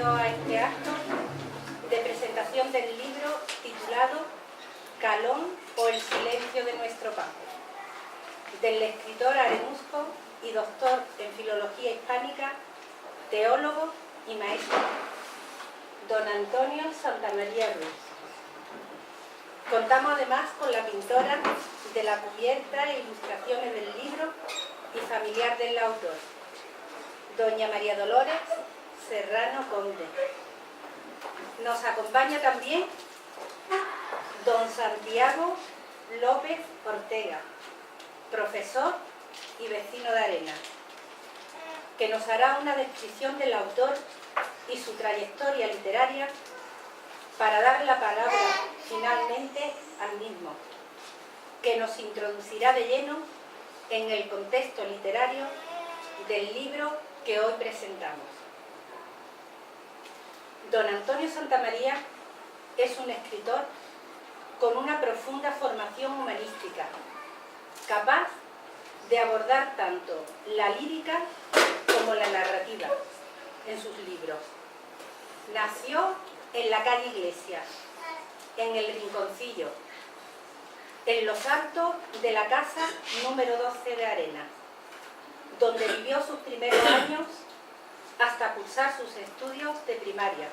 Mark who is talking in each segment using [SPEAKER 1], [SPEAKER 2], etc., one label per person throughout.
[SPEAKER 1] inicio a este acto de presentación del libro titulado Calón o el silencio de nuestro campo, del escritor arenusco y doctor en Filología Hispánica, teólogo y maestro, don Antonio Santamaría Ruiz. Contamos además con la pintora de la cubierta e ilustraciones del libro y familiar del autor, doña María Dolores Serrano Conde. Nos acompaña también don Santiago López Ortega, profesor y vecino de Arenas, que nos hará una descripción del autor y su trayectoria literaria para dar la palabra finalmente al mismo, que nos introducirá de lleno en el contexto literario del libro que hoy presentamos. Don Antonio Santamaría es un escritor con una profunda formación humanística, capaz de abordar tanto la lírica como la narrativa en sus libros. Nació en la calle Iglesias, en el Rinconcillo, en los altos de la casa número 12 de Arenas, donde vivió sus primeros años hasta cursar sus estudios de primaria.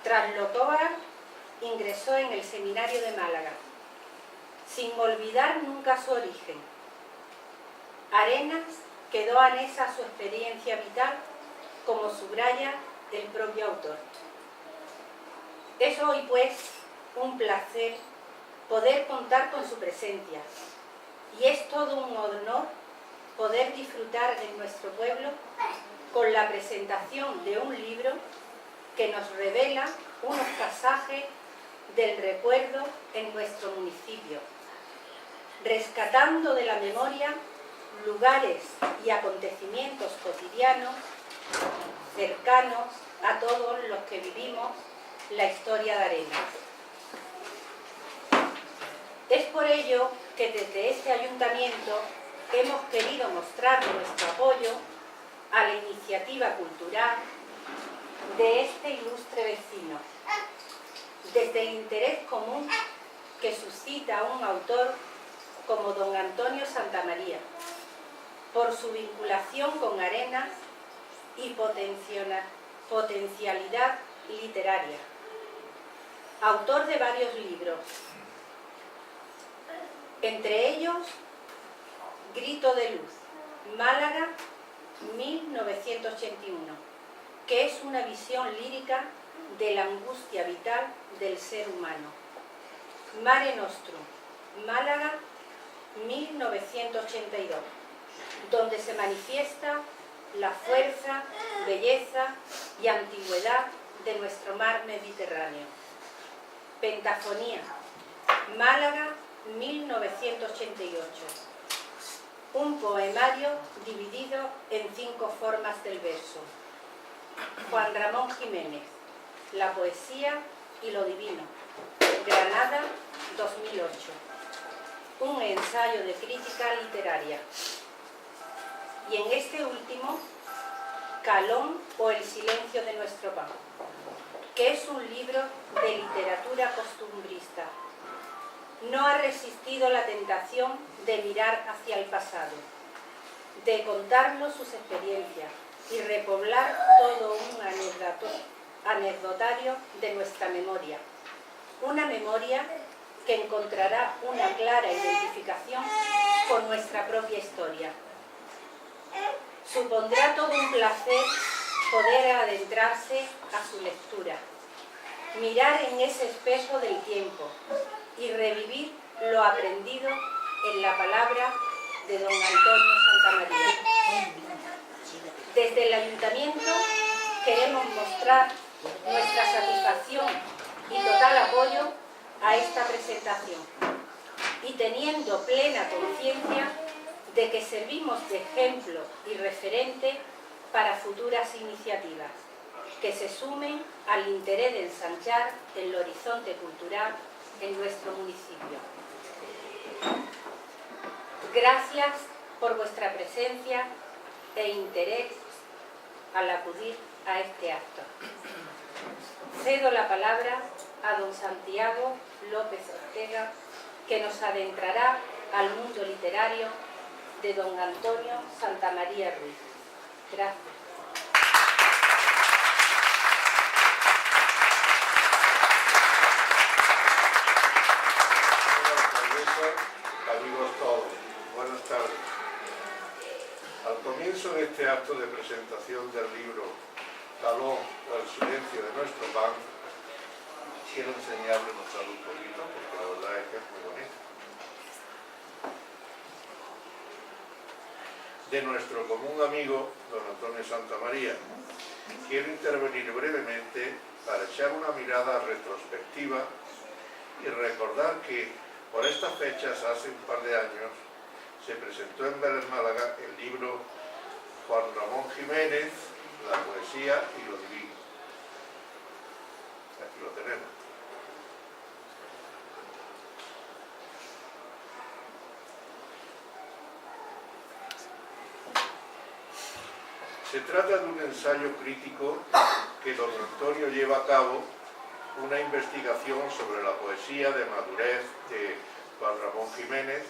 [SPEAKER 1] Tras lo cual ingresó en el Seminario de Málaga, sin olvidar nunca su origen. Arenas quedó anesa a su experiencia vital, como subraya el propio autor. Es hoy, pues, un placer poder contar con su presencia, y es todo un honor poder disfrutar en nuestro pueblo con la presentación de un libro que nos revela unos pasajes del recuerdo en nuestro municipio, rescatando de la memoria lugares y acontecimientos cotidianos cercanos a todos los que vivimos la historia de Arenas. Es por ello que desde este ayuntamiento hemos querido mostrar nuestro apoyo a la iniciativa cultural de este ilustre vecino, desde el interés común que suscita un autor como don Antonio Santamaría, por su vinculación con Arenas y potencialidad literaria. Autor de varios libros, entre ellos Grito de Luz, Málaga, 1981, que es una visión lírica de la angustia vital del ser humano. Mare Nostrum, Málaga, 1982, donde se manifiesta la fuerza, belleza y antigüedad de nuestro mar Mediterráneo. Pentafonía, Málaga, 1988, un poemario dividido en 5 formas del verso. Juan Ramón Jiménez, La poesía y lo divino, Granada, 2008, un ensayo de crítica literaria. Y en este último, Calón o el silencio de nuestro campo, que es un libro de literatura costumbrista. No ha resistido la tentación de mirar hacia el pasado, de contarnos sus experiencias y repoblar todo un anecdotario de nuestra memoria. Una memoria que encontrará una clara identificación con nuestra propia historia. Supondrá todo un placer poder adentrarse a su lectura, mirar en ese espejo del tiempo y revivir lo aprendido en la palabra de don Antonio Santamaría. Desde el ayuntamiento queremos mostrar nuestra satisfacción y total apoyo a esta presentación, y teniendo plena conciencia de que servimos de ejemplo y referente para futuras iniciativas que se sumen al interés de ensanchar el horizonte cultural en nuestro municipio. Gracias por vuestra presencia e interés al acudir a este acto. Cedo la palabra a don Santiago López Ortega, que nos adentrará al mundo literario de don Antonio Santamaría Ruiz. Gracias.
[SPEAKER 2] Amigos todos, buenas tardes. Al comienzo de este acto de presentación del libro Calón o el silencio de nuestro pan, quiero enseñarles mostrarlo un poquito, porque la verdad es que es muy bonito. De nuestro común amigo, don Antonio Santamaría. Quiero intervenir brevemente para echar una mirada retrospectiva y recordar que por estas fechas, hace un par de años, se presentó en Vélez, Málaga, el libro Juan Ramón Jiménez, La poesía y lo divino. Aquí lo tenemos. Se trata de un ensayo crítico que don Antonio lleva a cabo, una investigación sobre la poesía de madurez de Juan Ramón Jiménez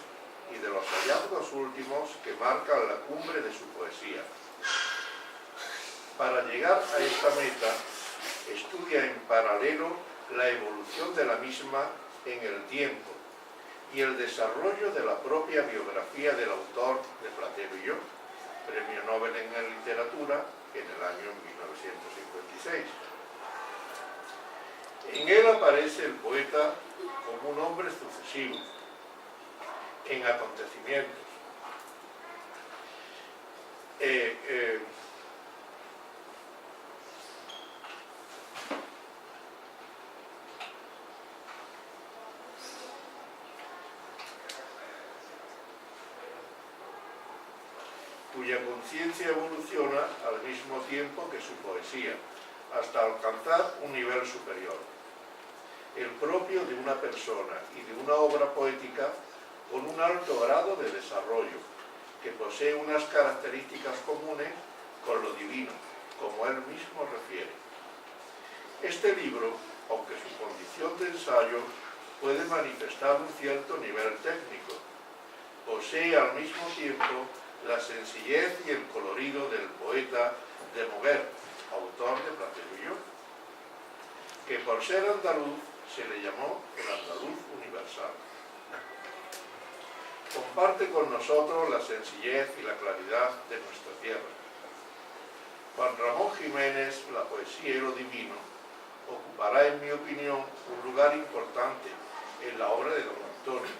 [SPEAKER 2] y de los hallazgos últimos que marcan la cumbre de su poesía. Para llegar a esta meta, estudia en paralelo la evolución de la misma en el tiempo y el desarrollo de la propia biografía del autor de Platero y yo, Premio Nobel en Literatura en el año 1956. En él aparece el poeta como un hombre sucesivo, en acontecimientos. Cuya conciencia evoluciona al mismo tiempo que su poesía, hasta alcanzar un nivel superior, el propio de una persona y de una obra poética con un alto grado de desarrollo, que posee unas características comunes con lo divino, como él mismo refiere. Este libro, aunque su condición de ensayo puede manifestar un cierto nivel técnico, posee al mismo tiempo la sencillez y el colorido del poeta de Moguer, autor de Platero y yo, que por ser andaluz se le llamó el andaluz universal. Comparte con nosotros la sencillez y la claridad de nuestra tierra. Juan Ramón Jiménez, La poesía y lo divino, ocupará, en mi opinión, un lugar importante en la obra de don Antonio,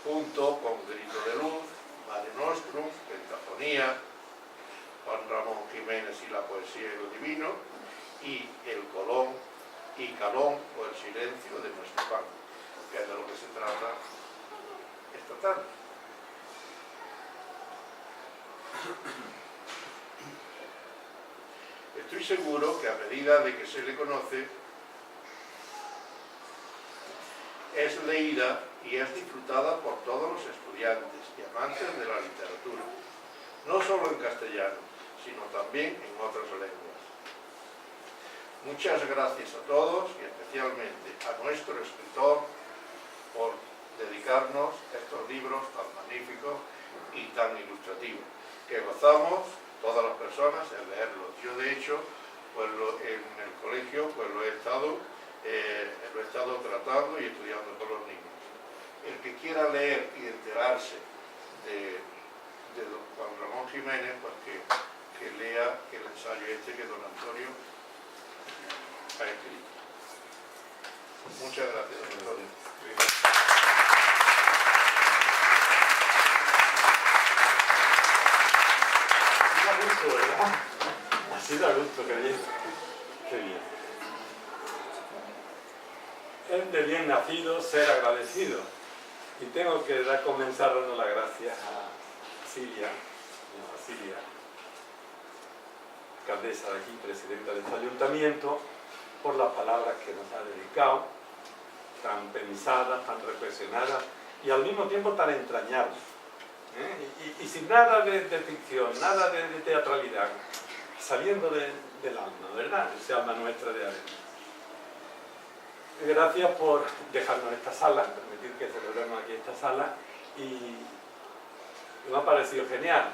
[SPEAKER 2] junto con Grito de Luz, Mare Nostrum, Pentafonía, Juan Ramón Jiménez y la poesía y lo divino, y el Colón y Calón o el silencio de nuestro pan, que es de lo que se trata esta tarde. Estoy seguro que a medida de que se le conoce, es leída y es disfrutada por todos los estudiantes y amantes de la literatura, no solo en castellano, sino también en otras lenguas. Muchas gracias a todos y especialmente a nuestro escritor por dedicarnos estos libros tan magníficos y tan ilustrativos, que gozamos todas las personas en leerlos. Yo, de hecho, pues en el colegio pues lo he estado tratando y estudiando con los niños. El que quiera leer y enterarse de don Juan Ramón Jiménez, pues que lea el ensayo este que don Antonio ha escrito. Muchas gracias, don Antonio.
[SPEAKER 3] Da gusto, ¿verdad? Así da gusto, qué bien. Qué bien. Es de bien nacido ser agradecido. Y tengo que comenzar dando las gracias a Silvia, alcaldesa de aquí, presidenta de este ayuntamiento, por las palabras que nos ha dedicado, tan pensadas, tan reflexionadas y al mismo tiempo tan entrañables. Y sin nada de ficción, nada de teatralidad, saliendo del alma, ¿verdad? Ese alma nuestra de arena. Gracias por dejarnos esta sala, permitir que celebremos aquí esta sala, y me ha parecido genial,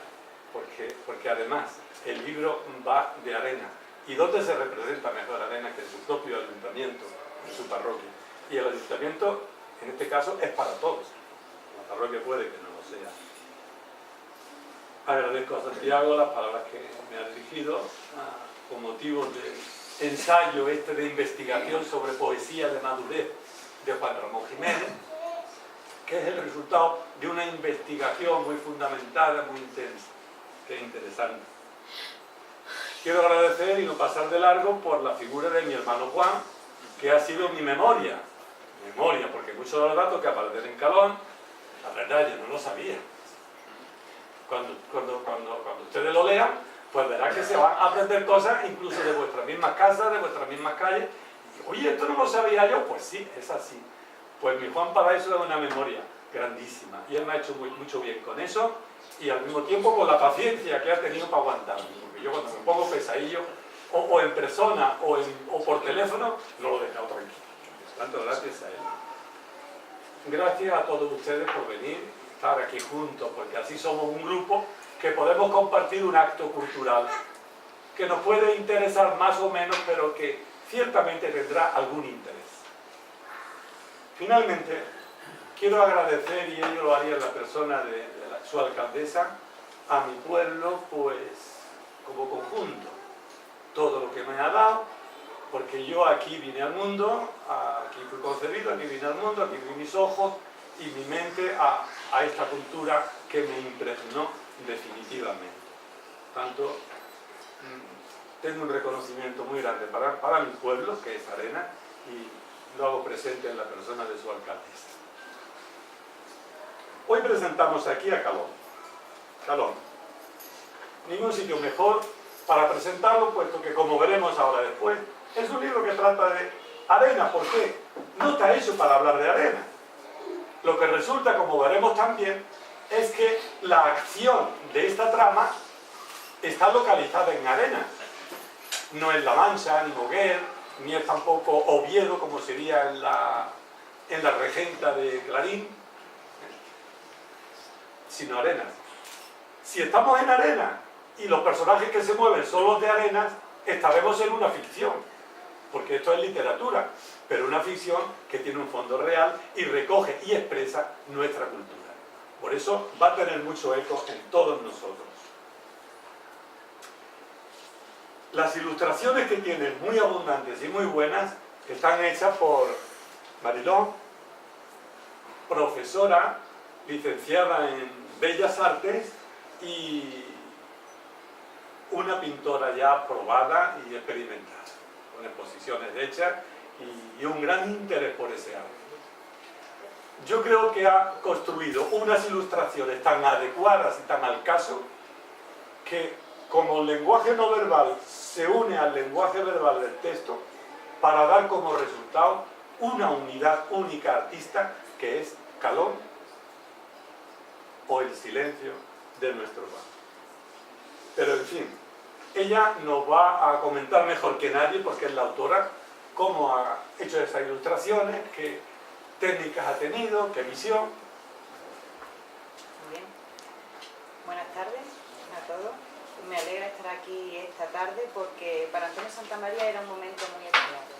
[SPEAKER 3] porque además el libro va de arena. ¿Y dónde se representa mejor arena que en su propio ayuntamiento, en su parroquia? Y el ayuntamiento, en este caso, es para todos. La parroquia puede que no lo sea. Agradezco a Santiago las palabras que me ha dirigido con motivo del ensayo de investigación sobre poesía de madurez de Juan Ramón Jiménez, que es el resultado de una investigación muy fundamentada, muy intensa, que es interesante. Quiero agradecer y no pasar de largo por la figura de mi hermano Juan, que ha sido mi memoria, porque muchos de los datos que aparecen en Calón, la verdad yo no lo sabía. Cuando ustedes lo lean, pues verán que se van a aprender cosas incluso de vuestras mismas casas, de vuestras mismas calles. Y, oye, esto no lo sabía yo. Pues sí, es así. Pues mi Juan para eso es una memoria grandísima. Y él me ha hecho mucho bien con eso y al mismo tiempo con la paciencia que ha tenido para aguantarme. Porque yo cuando me pongo pesadillo, o en persona o por teléfono, no lo he dejado tranquilo. Tanto gracias a él. Gracias a todos ustedes por venir, estar aquí juntos, porque así somos un grupo que podemos compartir un acto cultural que nos puede interesar más o menos, pero que ciertamente tendrá algún interés. Finalmente, quiero agradecer, y ello lo haría en la persona de su alcaldesa, a mi pueblo, pues, como conjunto, todo lo que me ha dado, porque yo aquí vine al mundo, aquí fui concebido, aquí vine al mundo, aquí vi mis ojos y mi mente a esta cultura que me impregnó definitivamente. Tanto tengo un reconocimiento muy grande para mi pueblo, que es Arena, y lo hago presente en la persona de su alcaldesa. Hoy presentamos aquí a Calón. Calón. Ningún sitio mejor para presentarlo, puesto que, como veremos ahora después, es un libro que trata de arena. ¿Por qué? No está hecho para hablar de arena. Lo que resulta, como veremos también, es que la acción de esta trama está localizada en Arena. No en La Mancha, ni Moguer, ni es tampoco Oviedo, como sería en la Regenta de Clarín, sino Arenas. Si estamos en Arena y los personajes que se mueven son los de Arenas, estaremos en una ficción, porque esto es literatura, pero una ficción que tiene un fondo real y recoge y expresa nuestra cultura. Por eso va a tener mucho eco en todos nosotros. Las ilustraciones que tienen, muy abundantes y muy buenas, están hechas por Mariló, profesora, licenciada en Bellas Artes y una pintora ya probada y experimentada, con exposiciones hechas y un gran interés por ese arte. Yo creo que ha construido unas ilustraciones tan adecuadas y tan al caso que, como el lenguaje no verbal se une al lenguaje verbal del texto para dar como resultado una unidad única artista que es Calón o el silencio de nuestro barrio. Pero en fin, ella nos va a comentar mejor que nadie, porque es la autora, cómo ha hecho esas ilustraciones, qué técnicas ha tenido, qué visión.
[SPEAKER 4] Muy bien. Buenas tardes a todos. Me alegra estar aquí esta tarde porque para Antonio Santamaría era un momento muy esperado.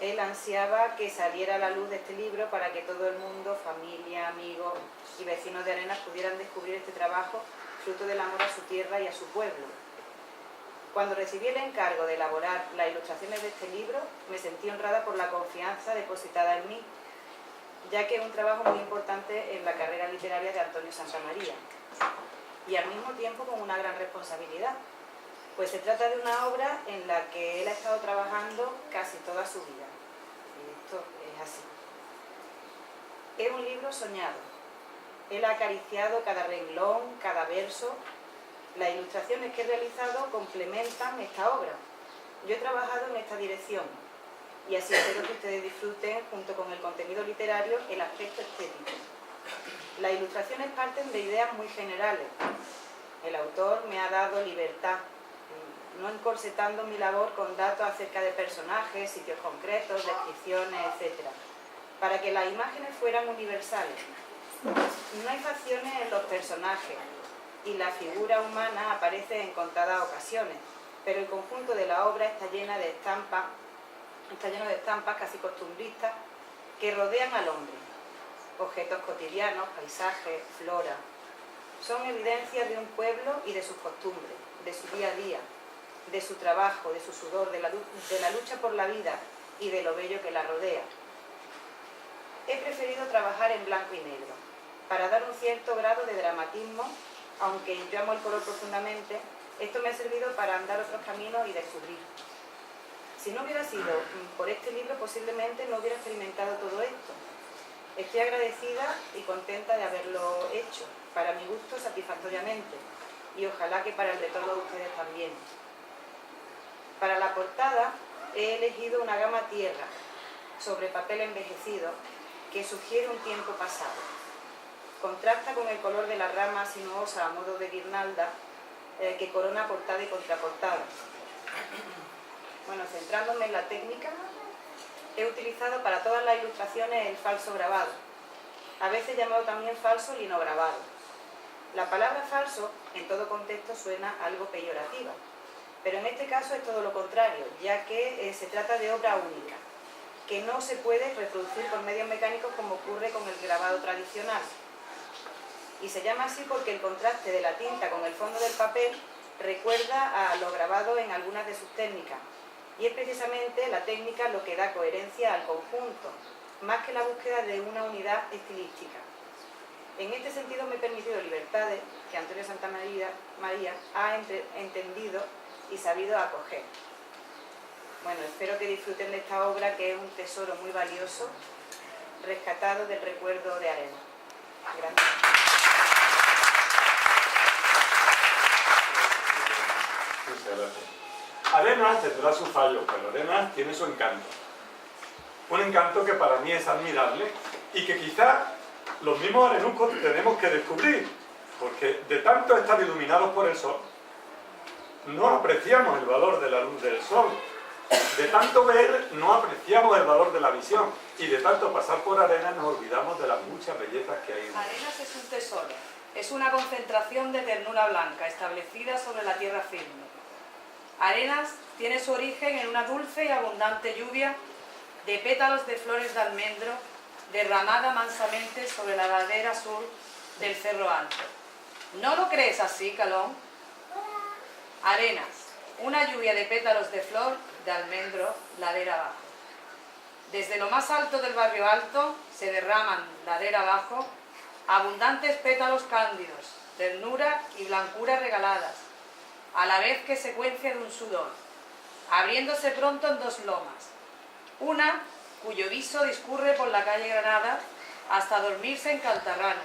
[SPEAKER 4] Él ansiaba que saliera a la luz de este libro para que todo el mundo, familia, amigos y vecinos de Arenas pudieran descubrir este trabajo fruto del amor a su tierra y a su pueblo. Cuando recibí el encargo de elaborar las ilustraciones de este libro, me sentí honrada por la confianza depositada en mí, ya que es un trabajo muy importante en la carrera literaria de Antonio Santamaría, y al mismo tiempo con una gran responsabilidad, pues se trata de una obra en la que él ha estado trabajando casi toda su vida. Y esto es así. Es un libro soñado. Él ha acariciado cada renglón, cada verso. Las ilustraciones que he realizado complementan esta obra. Yo he trabajado en esta dirección y así espero que ustedes disfruten, junto con el contenido literario, el aspecto estético. Las ilustraciones parten de ideas muy generales. El autor me ha dado libertad no encorsetando mi labor con datos acerca de personajes, sitios concretos, descripciones, etc., para que las imágenes fueran universales. No hay facciones en los personajes y la figura humana aparece en contadas ocasiones, pero el conjunto de la obra está lleno de estampas casi costumbristas que rodean al hombre. Objetos cotidianos, paisajes, flora. Son evidencias de un pueblo y de sus costumbres, de su día a día, de su trabajo, de su sudor, de la lucha por la vida y de lo bello que la rodea. He preferido trabajar en blanco y negro, para dar un cierto grado de dramatismo, aunque yo amo el color profundamente. Esto me ha servido para andar otros caminos y descubrir. Si no hubiera sido por este libro, posiblemente no hubiera experimentado todo esto. Estoy agradecida y contenta de haberlo hecho, para mi gusto satisfactoriamente, y ojalá que para el de todos ustedes también. Para la portada he elegido una gama tierra, sobre papel envejecido, que sugiere un tiempo pasado. Contrasta con el color de la rama sinuosa a modo de guirnalda, que corona portada y contraportada. Bueno, centrándome en la técnica, he utilizado para todas las ilustraciones el falso grabado, a veces llamado también falso linograbado. La palabra falso en todo contexto suena algo peyorativa, pero en este caso es todo lo contrario, ya que se trata de obra única, que no se puede reproducir por medios mecánicos como ocurre con el grabado tradicional. Y se llama así porque el contraste de la tinta con el fondo del papel recuerda a lo grabado en algunas de sus técnicas, y es precisamente la técnica lo que da coherencia al conjunto, más que la búsqueda de una unidad estilística. En este sentido me he permitido libertades que Antonio Santamaría ha entendido y sabido acoger. Bueno, espero que disfruten de esta obra, que es un tesoro muy valioso, rescatado del recuerdo de Arenas. Gracias.
[SPEAKER 3] Muchas gracias. Arenas tendrá sus fallos, pero Arenas tiene su encanto. Un encanto que para mí es admirable y que quizá los mismos arenucos tenemos que descubrir, porque de tanto estar iluminados por el sol, no apreciamos el valor de la luz del sol. De tanto ver, no apreciamos el valor de la visión. Y de tanto pasar por Arenas, nos olvidamos de las muchas bellezas que hay en ella.
[SPEAKER 5] Arenas es un tesoro. Es una concentración de ternura blanca establecida sobre la tierra firme. Arenas tiene su origen en una dulce y abundante lluvia de pétalos de flores de almendro derramada mansamente sobre la ladera sur del Cerro Alto. ¿No lo crees así, Calón? Arenas, una lluvia de pétalos de flor de almendro ladera abajo. Desde lo más alto del barrio alto se derraman ladera abajo abundantes pétalos cándidos, ternura y blancura regaladas, a la vez que secuencia de un sudor, abriéndose pronto en dos lomas, una cuyo viso discurre por la calle Granada hasta dormirse en Caltarranas,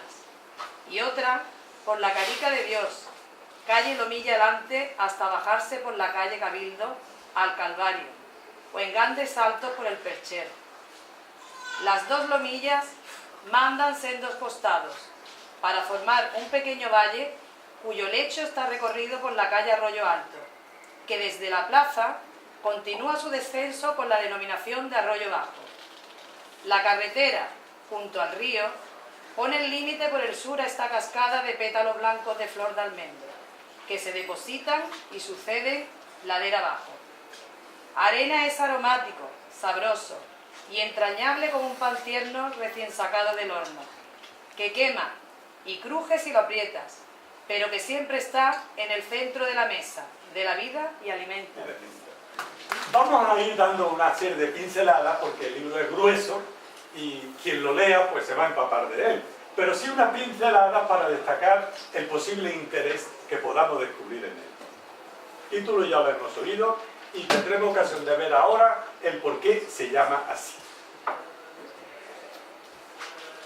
[SPEAKER 5] y otra por la Carica de Dios, calle Lomilla Delante, hasta bajarse por la calle Cabildo al Calvario, o en grandes saltos por el Perchero. Las dos lomillas mandan sendos costados para formar un pequeño valle cuyo lecho está recorrido por la calle Arroyo Alto, que desde la plaza continúa su descenso con la denominación de Arroyo Bajo. La carretera, junto al río, pone el límite por el sur a esta cascada de pétalos blancos de flor de almendro, que se depositan y suceden ladera abajo. Arena es aromático, sabroso y entrañable como un pan tierno recién sacado del horno, que quema y cruje si lo aprietas, pero que siempre está en el centro de la mesa, de la vida y alimenta.
[SPEAKER 3] Vamos a ir dando una serie de pinceladas porque el libro es grueso y quien lo lea pues se va a empapar de él. Pero sí una pincelada para destacar el posible interés que podamos descubrir en él. Título ya lo hemos oído y tendremos ocasión de ver ahora el por qué se llama así.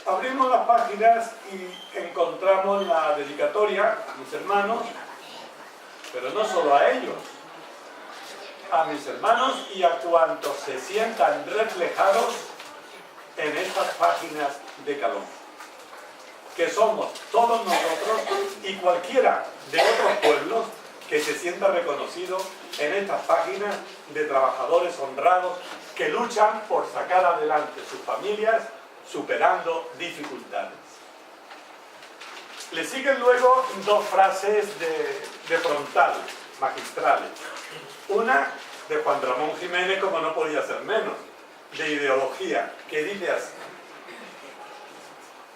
[SPEAKER 3] Abrimos las páginas y encontramos la dedicatoria a mis hermanos, pero no solo a ellos, a mis hermanos y a cuantos se sientan reflejados en estas páginas de Calón, que somos todos nosotros y cualquiera de otros pueblos que se sienta reconocido en estas páginas de trabajadores honrados que luchan por sacar adelante sus familias superando dificultades. Le siguen luego dos frases de frontal, magistrales. Una de Juan Ramón Jiménez, como no podía ser menos, de ideología, que dice así: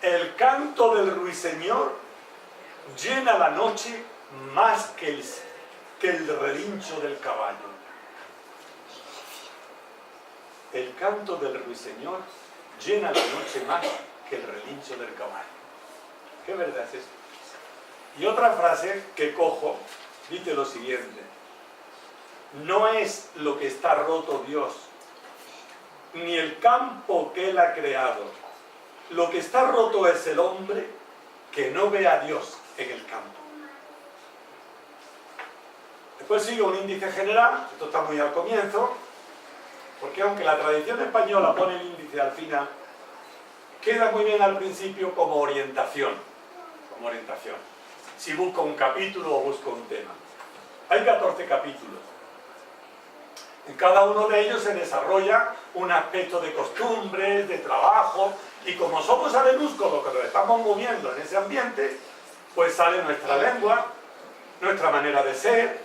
[SPEAKER 3] el canto del ruiseñor llena la noche más que el relincho del caballo. El canto del ruiseñor llena la noche más que el relincho del caballo. ¿Qué verdad es esto? Y otra frase que cojo dice lo siguiente: no es lo que está roto Dios, ni el campo que Él ha creado. Lo que está roto es el hombre que no ve a Dios en el campo. Después sigue un índice general, esto está muy al comienzo, porque aunque la tradición española pone el índice al final, queda muy bien al principio como orientación. Como orientación. Si busco un capítulo o busco un tema. Hay 14 capítulos. En cada uno de ellos se desarrolla un aspecto de costumbres, de trabajo, y como somos arenúsculos que nos estamos moviendo en ese ambiente, pues sale nuestra lengua, nuestra manera de ser,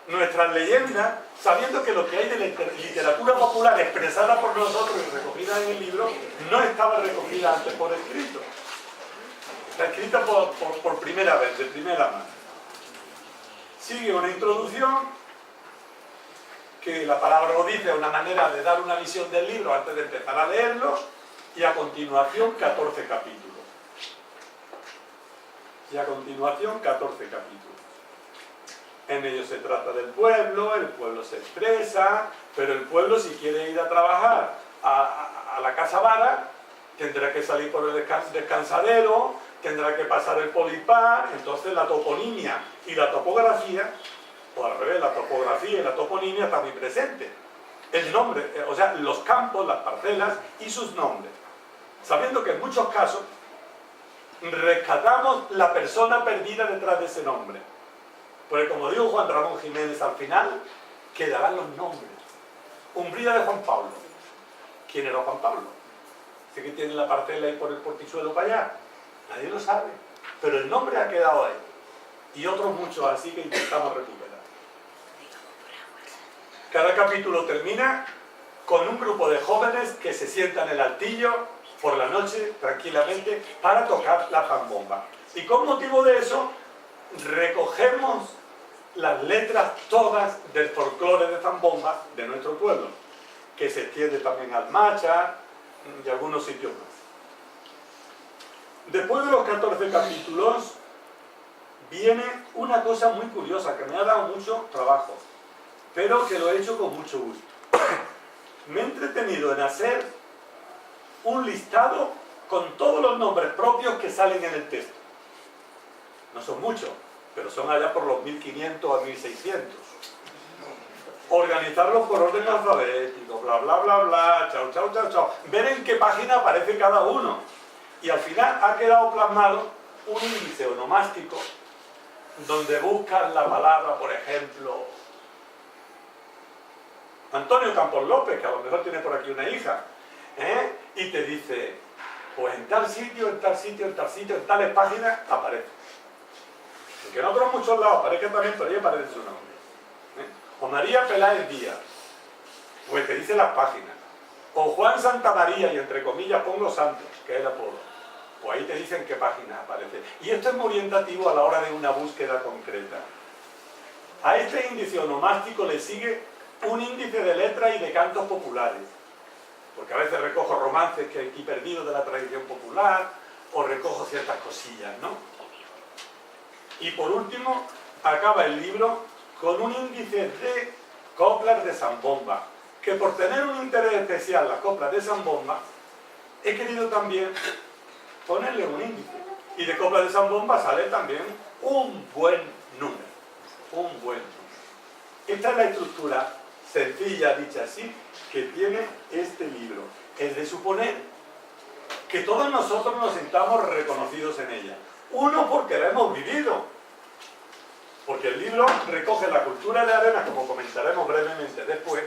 [SPEAKER 3] nuestras leyendas, sabiendo que lo que hay de literatura popular expresada por nosotros y recogida en el libro, no estaba recogida antes por escrito. Está escrita por primera vez, de primera mano. Sigue una introducción, que la palabra lo dice, una manera de dar una visión del libro antes de empezar a leerlo, y a continuación 14 capítulos. Y a continuación 14 capítulos. En ellos se trata del pueblo, el pueblo se expresa, pero el pueblo, si quiere ir a trabajar a la casa vara, tendrá que salir por el descansadero, tendrá que pasar el polipar. Entonces la toponimia y la topografía, o al revés, la topografía y la toponimia están muy presentes. El nombre, o sea, los campos, las parcelas y sus nombres. Sabiendo que en muchos casos rescatamos la persona perdida detrás de ese nombre. Porque como dijo Juan Ramón Jiménez, al final quedarán los nombres. Umbría de Juan Pablo. ¿Quién era Juan Pablo? ¿Sé que tiene la parcela ahí por el portizuelo para allá? Nadie lo sabe. Pero el nombre ha quedado ahí. Y otros muchos así que intentamos recuperar. Cada capítulo termina con un grupo de jóvenes que se sientan en el altillo por la noche, tranquilamente, para tocar la zambomba. Y con motivo de eso, recogemos las letras todas del folclore de zambomba de nuestro pueblo, que se extiende también al Macha y algunos sitios más. Después de los 14 capítulos, viene una cosa muy curiosa que me ha dado mucho trabajo, pero que lo he hecho con mucho gusto. Me he entretenido en hacer un listado con todos los nombres propios que salen en el texto. No son muchos, pero son allá por los 1500 a 1600. Organizarlos por orden alfabético, bla, bla, bla, bla, chao, chao, chao, chao. Ver en qué página aparece cada uno. Y al final ha quedado plasmado un índice onomástico donde buscas la palabra, por ejemplo, Antonio Campos López, que a lo mejor tiene por aquí una hija, y te dice, pues en tal sitio, en tal sitio, en tal sitio, en tales páginas aparece. Porque en otros muchos lados aparece también, pero ahí aparece su nombre. O María Peláez Díaz, pues te dice las páginas. O Juan Santamaría, y entre comillas pongo Santos, que es el apodo. Pues ahí te dicen qué páginas aparece. Y esto es muy orientativo a la hora de una búsqueda concreta. A este índice onomástico le sigue un índice de letras y de cantos populares. Porque a veces recojo romances que hay aquí perdidos de la tradición popular, o recojo ciertas cosillas, ¿no? Y por último, acaba el libro con un índice de coplas de zambomba, que por tener un interés especial las coplas de zambomba, he querido también ponerle un índice. Y de coplas de zambomba sale también un buen número. Un buen número. Esta es la estructura sencilla, dicha así, que tiene este libro. Es de suponer que todos nosotros nos sintamos reconocidos en ella. Uno, porque la hemos vivido. Porque el libro recoge la cultura de Arenas, como comentaremos brevemente después,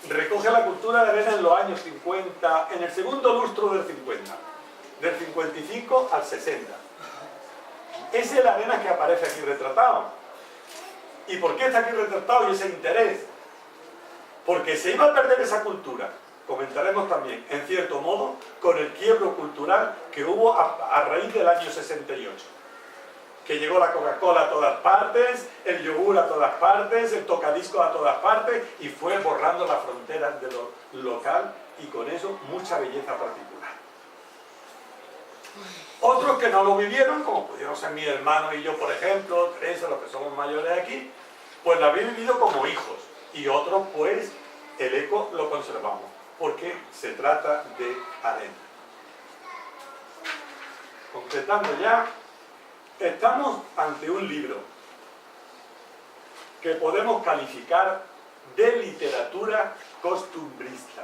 [SPEAKER 3] recoge la cultura de Arenas en los años 50, en el segundo lustro del 50, del 55 al 60. Es el Arenas que aparece aquí retratado. ¿Y por qué está aquí retratado y ese interés? Porque se iba a perder esa cultura, comentaremos también, en cierto modo, con el quiebro cultural que hubo a raíz del año 68. Que llegó la Coca-Cola a todas partes, el yogur a todas partes, el tocadiscos a todas partes, y fue borrando las fronteras de lo local y con eso mucha belleza particular. Otros que no lo vivieron, como pudieron ser mi hermano y yo, por ejemplo, Teresa, los que somos mayores aquí, pues lo habían vivido como hijos. Y otros, pues, el eco lo conservamos, porque se trata de arena. Concretando ya, estamos ante un libro que podemos calificar de literatura costumbrista.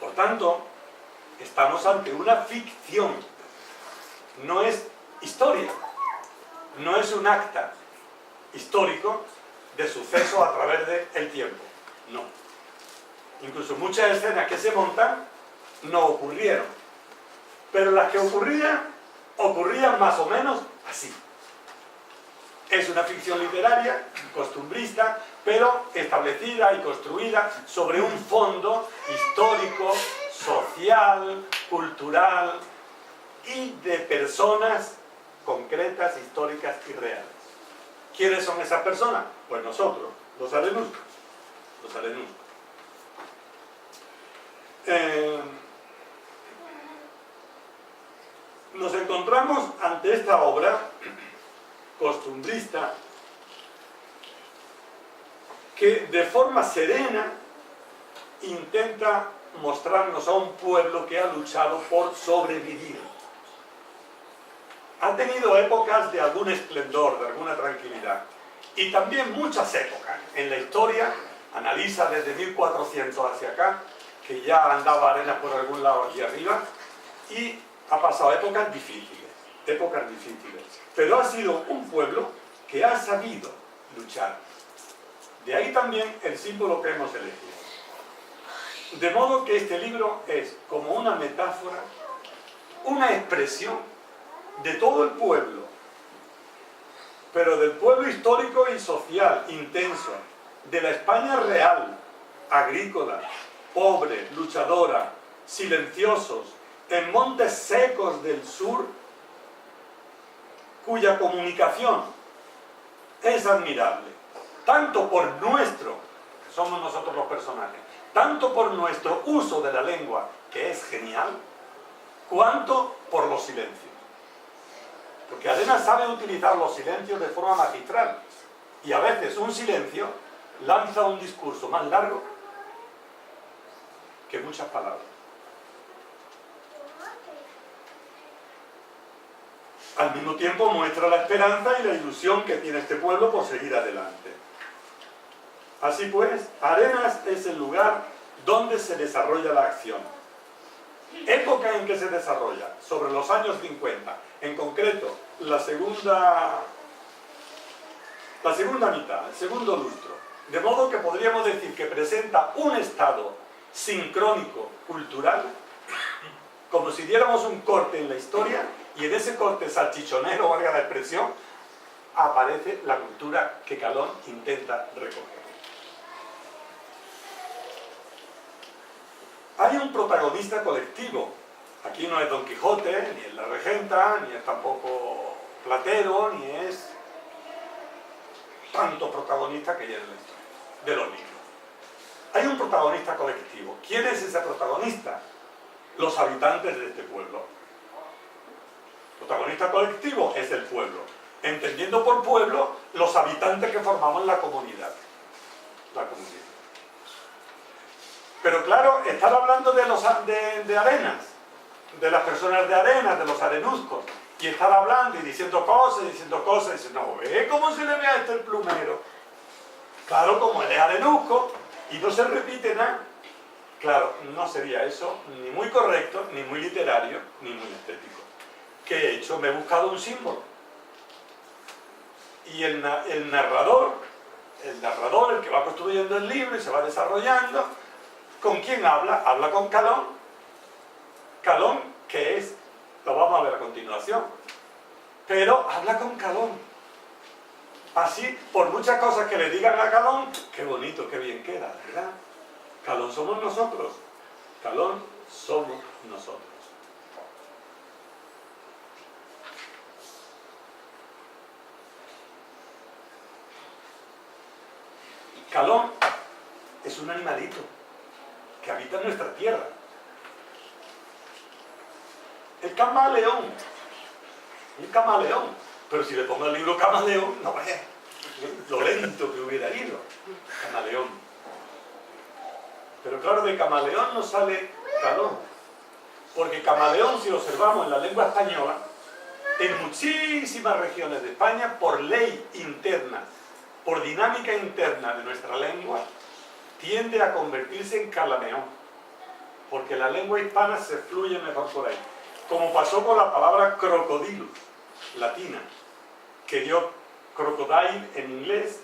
[SPEAKER 3] Por tanto, estamos ante una ficción. No es historia, no es un acta histórico de sucesos a través del tiempo. No. Incluso muchas escenas que se montan no ocurrieron. Pero las que ocurrían más o menos así. Es una ficción literaria, costumbrista, pero establecida y construida sobre un fondo histórico, social, cultural y de personas concretas, históricas y reales. ¿Quiénes son esas personas? Pues nosotros, los arenuscos. Los arenuscos. Nos encontramos ante esta obra costumbrista que de forma serena intenta mostrarnos a un pueblo que ha luchado por sobrevivir. Ha tenido épocas de algún esplendor, de alguna tranquilidad, y también muchas épocas. En la historia, analiza desde 1400 hacia acá, que ya andaba Arenas por algún lado aquí arriba, y ha pasado épocas difíciles, pero ha sido un pueblo que ha sabido luchar. De ahí también el símbolo que hemos elegido. De modo que este libro es como una metáfora, una expresión de todo el pueblo, pero del pueblo histórico y social, intenso, de la España real, agrícola, pobre, luchadora, silenciosos, en montes secos del sur, cuya comunicación es admirable, tanto por nuestro, que somos nosotros los personajes, tanto por nuestro uso de la lengua, que es genial, cuanto por los silencios. Porque Arenas sabe utilizar los silencios de forma magistral, y a veces un silencio lanza un discurso más largo que muchas palabras. Al mismo tiempo muestra la esperanza y la ilusión que tiene este pueblo por seguir adelante. Así pues, Arenas es el lugar donde se desarrolla la acción. Época en que se desarrolla, sobre los años 50, en concreto la segunda mitad, el segundo lustro. De modo que podríamos decir que presenta un estado sincrónico cultural, como si diéramos un corte en la historia, y en ese corte salchichonero, valga la expresión, aparece la cultura que Calón intenta recoger. Hay un protagonista colectivo. Aquí no es Don Quijote, ni es la regenta, ni es tampoco Platero, ni es tanto protagonista que hay en la historia de los libros. Hay un protagonista colectivo. ¿Quién es ese protagonista? Los habitantes de este pueblo. Protagonista colectivo es el pueblo, entendiendo por pueblo los habitantes que formamos la comunidad. Pero claro, estar hablando de Arenas, de las personas de Arenas, de los arenuscos, y estar hablando y diciendo cosas, no, ¿ve cómo se le ve a este el plumero? Claro, como él es arenusco y no se repite nada, claro, no sería eso ni muy correcto, ni muy literario, ni muy estético. ¿Qué he hecho? Me he buscado un símbolo. Y el narrador, el que va construyendo el libro y se va desarrollando, ¿con quién habla? Habla con Calón. Calón, que es, lo vamos a ver a continuación, pero habla con Calón. Así, por muchas cosas que le digan a Calón, qué bonito, qué bien queda, ¿verdad? Calón somos nosotros. Calón somos nosotros. Calón es un animalito que habita en nuestra tierra. El camaleón. Un camaleón. Pero si le pongo el libro camaleón, no vaya lo lento que hubiera ido. Camaleón. Pero claro, de camaleón no sale Calón. Porque camaleón, si lo observamos en la lengua española, en muchísimas regiones de España, por ley interna, por dinámica interna de nuestra lengua, tiende a convertirse en calameón, porque la lengua hispana se fluye mejor por ahí. Como pasó con la palabra crocodilus, latina, que dio crocodile en inglés,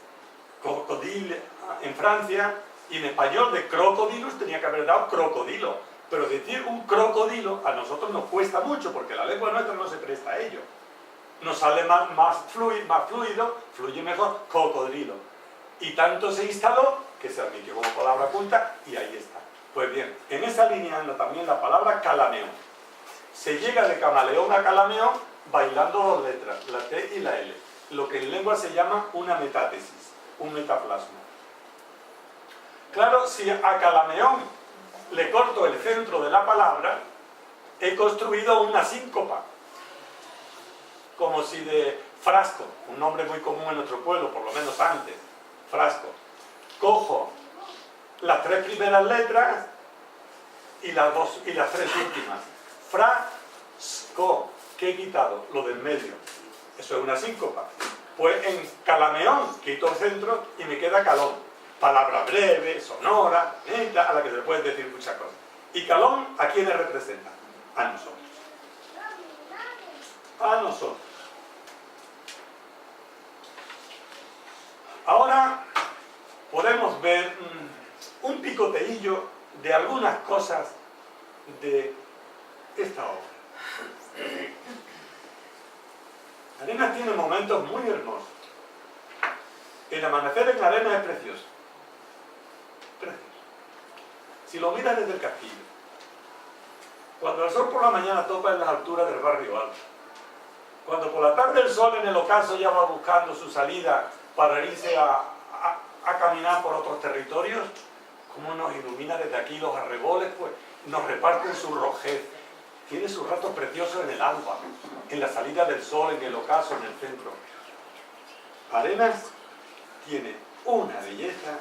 [SPEAKER 3] crocodile en Francia, y en español de crocodilus tenía que haber dado crocodilo. Pero decir un crocodilo a nosotros nos cuesta mucho, porque la lengua nuestra no se presta a ello. Nos sale más fluido, fluye mejor, cocodrilo. Y tanto se instaló que se admitió como palabra culta y ahí está. Pues bien, en esa línea anda también la palabra calameón. Se llega de camaleón a calameón bailando dos letras, la T y la L. Lo que en lengua se llama una metátesis, un metaplasma. Claro, si a calameón le corto el centro de la palabra, he construido una síncopa. Como si de frasco, un nombre muy común en nuestro pueblo, por lo menos antes, frasco. Cojo las tres primeras letras y las tres últimas. Frasco, que he quitado, lo del medio. Eso es una síncopa. Pues en calameón quito el centro y me queda calón. Palabra breve, sonora, neta, a la que se le pueden decir muchas cosas. ¿Y calón a quiénes representa? A nosotros. A nosotros. Ahora podemos ver un picoteillo de algunas cosas de esta obra. Arenas tiene momentos muy hermosos. El amanecer en Arenas es precioso. Precioso. Si lo miras desde el castillo, cuando el sol por la mañana topa en las alturas del barrio alto, cuando por la tarde el sol en el ocaso ya va buscando su salida para irse a caminar por otros territorios, cómo nos ilumina desde aquí los arreboles, pues nos reparten su rojez. Tiene sus ratos preciosos en el alba, en la salida del sol, en el ocaso, en el centro. Arenas tiene una belleza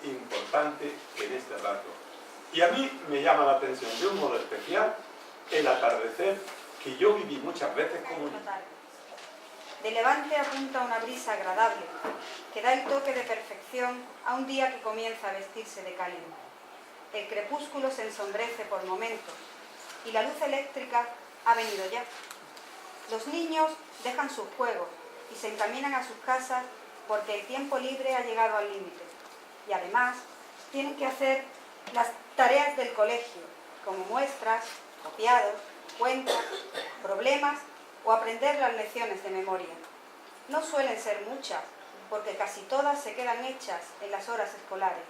[SPEAKER 3] importante en este rato. Y a mí me llama la atención de un modo especial el atardecer que yo viví muchas veces como niño.
[SPEAKER 1] De levante apunta una brisa agradable que da el toque de perfección a un día que comienza a vestirse de cálido. El crepúsculo se ensombrece por momentos y la luz eléctrica ha venido ya. Los niños dejan sus juegos y se encaminan a sus casas porque el tiempo libre ha llegado al límite. Y además tienen que hacer las tareas del colegio, como muestras, copiados, cuentas, problemas o aprender las lecciones de memoria. No suelen ser muchas, porque casi todas se quedan hechas en las horas escolares.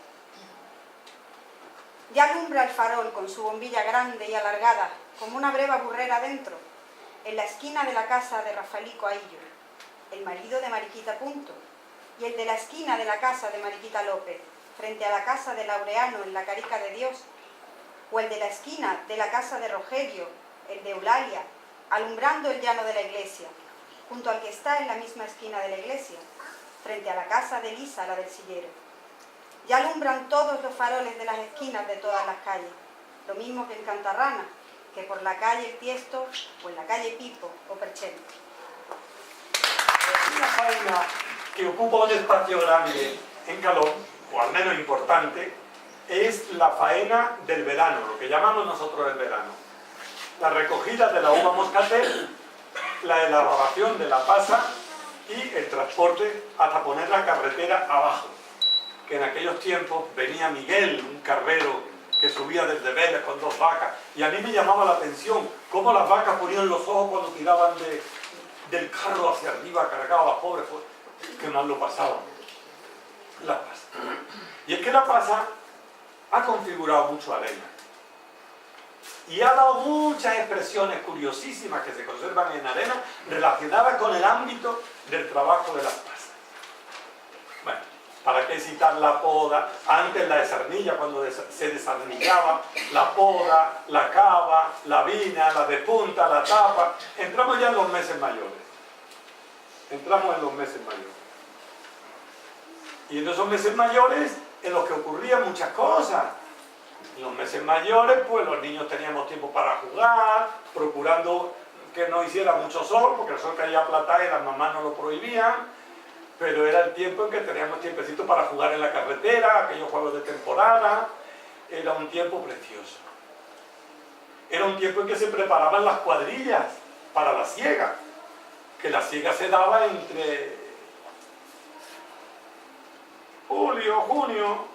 [SPEAKER 1] Ya alumbra el farol con su bombilla grande y alargada, como una breva burrera dentro, en la esquina de la casa de Rafaelico Aillo, el marido de Mariquita Punto, y el de la esquina de la casa de Mariquita López, frente a la casa de Laureano en la Carica de Dios, o el de la esquina de la casa de Rogelio, el de Eulalia, alumbrando el llano de la iglesia, junto al que está en la misma esquina de la iglesia, frente a la casa de Elisa, la del sillero. Ya alumbran todos los faroles de las esquinas de todas las calles, lo mismo que en Cantarrana, que por la calle El Tiesto, o en la calle Pipo o Perchero.
[SPEAKER 3] Una faena que ocupa un espacio grande en Calón, o al menos importante, es la faena del verano, lo que llamamos nosotros el verano. La recogida de la uva moscatel, la elaboración de la pasa y el transporte hasta poner la carretera abajo. Que en aquellos tiempos venía Miguel, un carrero que subía desde Vélez con 2 vacas, y a mí me llamaba la atención cómo las vacas ponían los ojos cuando tiraban del carro hacia arriba, cargaban a las pobres, que mal lo pasaban. La Pasa. Y es que La Pasa ha configurado mucho a Arena y ha dado muchas expresiones curiosísimas que se conservan en Arena relacionadas con el ámbito del trabajo de las pasas. Bueno, ¿para qué citar la poda? Antes la desarnilla, cuando se desarnillaba, la poda, la cava, la vina, la despunta, la tapa. Entramos ya en los meses mayores. Entramos en los meses mayores. Y en esos meses mayores en los que ocurrían muchas cosas. En los meses mayores, pues los niños teníamos tiempo para jugar, procurando que no hiciera mucho sol, porque el sol caía a plata y las mamás no lo prohibían, pero era el tiempo en que teníamos tiempecito para jugar en la carretera, aquellos juegos de temporada. Era un tiempo precioso. Era un tiempo en que se preparaban las cuadrillas para la siega, que la siega se daba entre julio, junio,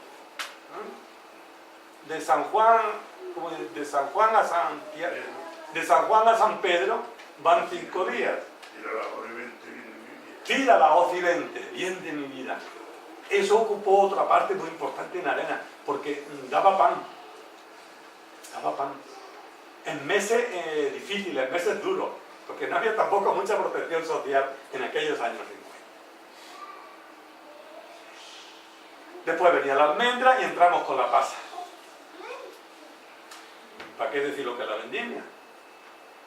[SPEAKER 3] de San Juan a Santiago, de San Juan a San Pedro van 5 días. Tira la hoz y vente, bien de mi vida. Eso ocupó otra parte muy importante en Arena, porque daba pan. Daba pan. En meses difíciles, en meses duros, porque no había tampoco mucha protección social en aquellos años 50. Después venía la almendra y entramos con la pasa. ¿Para qué decir lo que es la vendimia?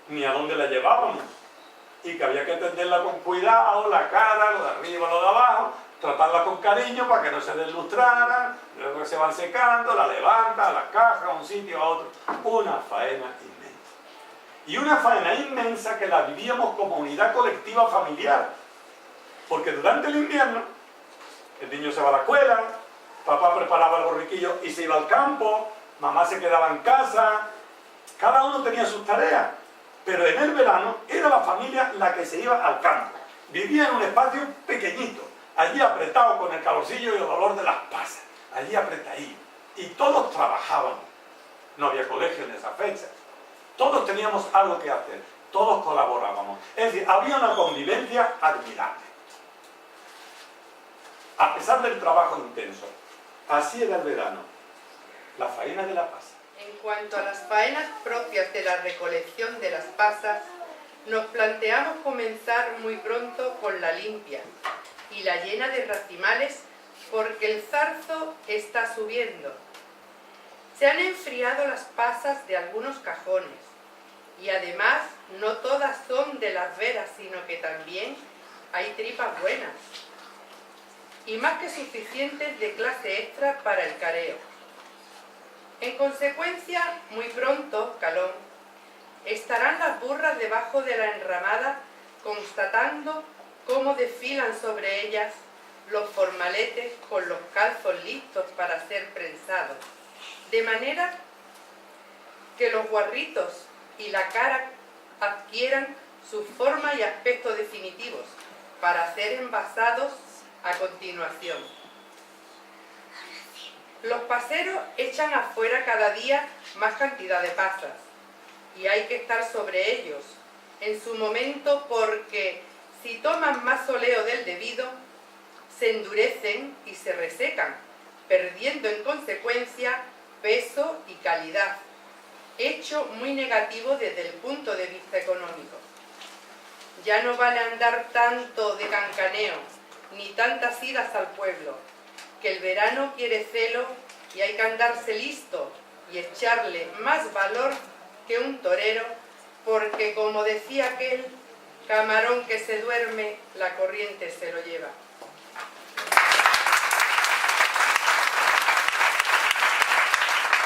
[SPEAKER 3] Ni a dónde la llevábamos. Y que había que tenderla con cuidado, la cara, lo de arriba, lo de abajo, tratarla con cariño para que no se deslustrara, luego se van secando, la levanta, la caja, a un sitio, a otro. Una faena inmensa. Y una faena inmensa que la vivíamos como unidad colectiva familiar. Porque durante el invierno, el niño se va a la escuela, papá preparaba el borriquillo y se iba al campo, mamá se quedaba en casa, cada uno tenía sus tareas, pero en el verano era la familia la que se iba al campo. Vivía en un espacio pequeñito, allí apretado con el calorcillo y el olor de las pasas, allí apretadito, y todos trabajaban. No había colegio en esa fecha, todos teníamos algo que hacer, todos colaborábamos, es decir, había una convivencia admirable. A pesar del trabajo intenso, así era el verano, la faena de la pasa.
[SPEAKER 6] En cuanto a las faenas propias de la recolección de las pasas, nos planteamos comenzar muy pronto con la limpia y la llena de racimales porque el zarzo está subiendo. Se han enfriado las pasas de algunos cajones y además no todas son de las veras, sino que también hay tripas buenas y más que suficientes de clase extra para el careo. En consecuencia, muy pronto, Calón, estarán las burras debajo de la enramada constatando cómo desfilan sobre ellas los formaletes con los calzos listos para ser prensados, de manera que los guarritos y la cara adquieran su forma y aspecto definitivos para ser envasados a continuación. Los paseros echan afuera cada día más cantidad de pasas y hay que estar sobre ellos en su momento porque si toman más soleo del debido, se endurecen y se resecan, perdiendo en consecuencia peso y calidad, hecho muy negativo desde el punto de vista económico. Ya no vale andar tanto de cancaneo, ni tantas idas al pueblo, que el verano quiere celo y hay que andarse listo y echarle más valor que un torero, porque como decía aquel, camarón que se duerme, la corriente se lo lleva.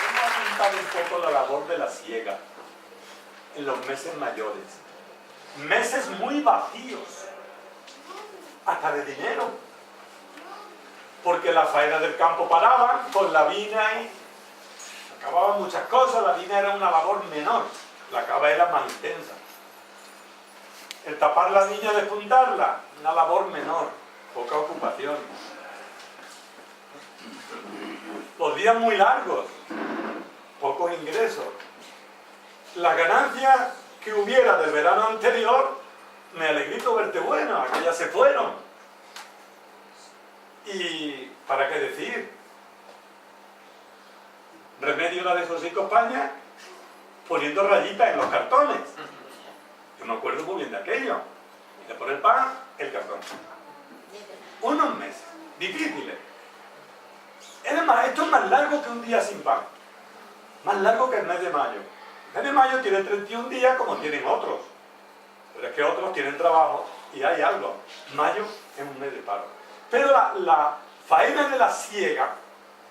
[SPEAKER 3] Hemos apuntado un poco la labor de la siega en los meses mayores. Meses muy vacíos, hasta de dinero, porque la faena del campo paraba con la vina y acababan muchas cosas. La vina era una labor menor, la cava era más intensa. El tapar la viña, despuntarla, una labor menor, poca ocupación. Los días muy largos, pocos ingresos. Las ganancias que hubiera del verano anterior, me alegrito verte bueno, aquellas se fueron. Y, ¿para qué decir? Remedio la de Josico España poniendo rayitas en los cartones. Yo me acuerdo muy bien de aquello. De poner pan, el cartón. Unos meses difíciles. Además, esto es más largo que un día sin pan. Más largo que el mes de mayo. El mes de mayo tiene 31 días como tienen otros. Pero es que otros tienen trabajo y hay algo. Mayo es un mes de paro. Pero la faena de la siega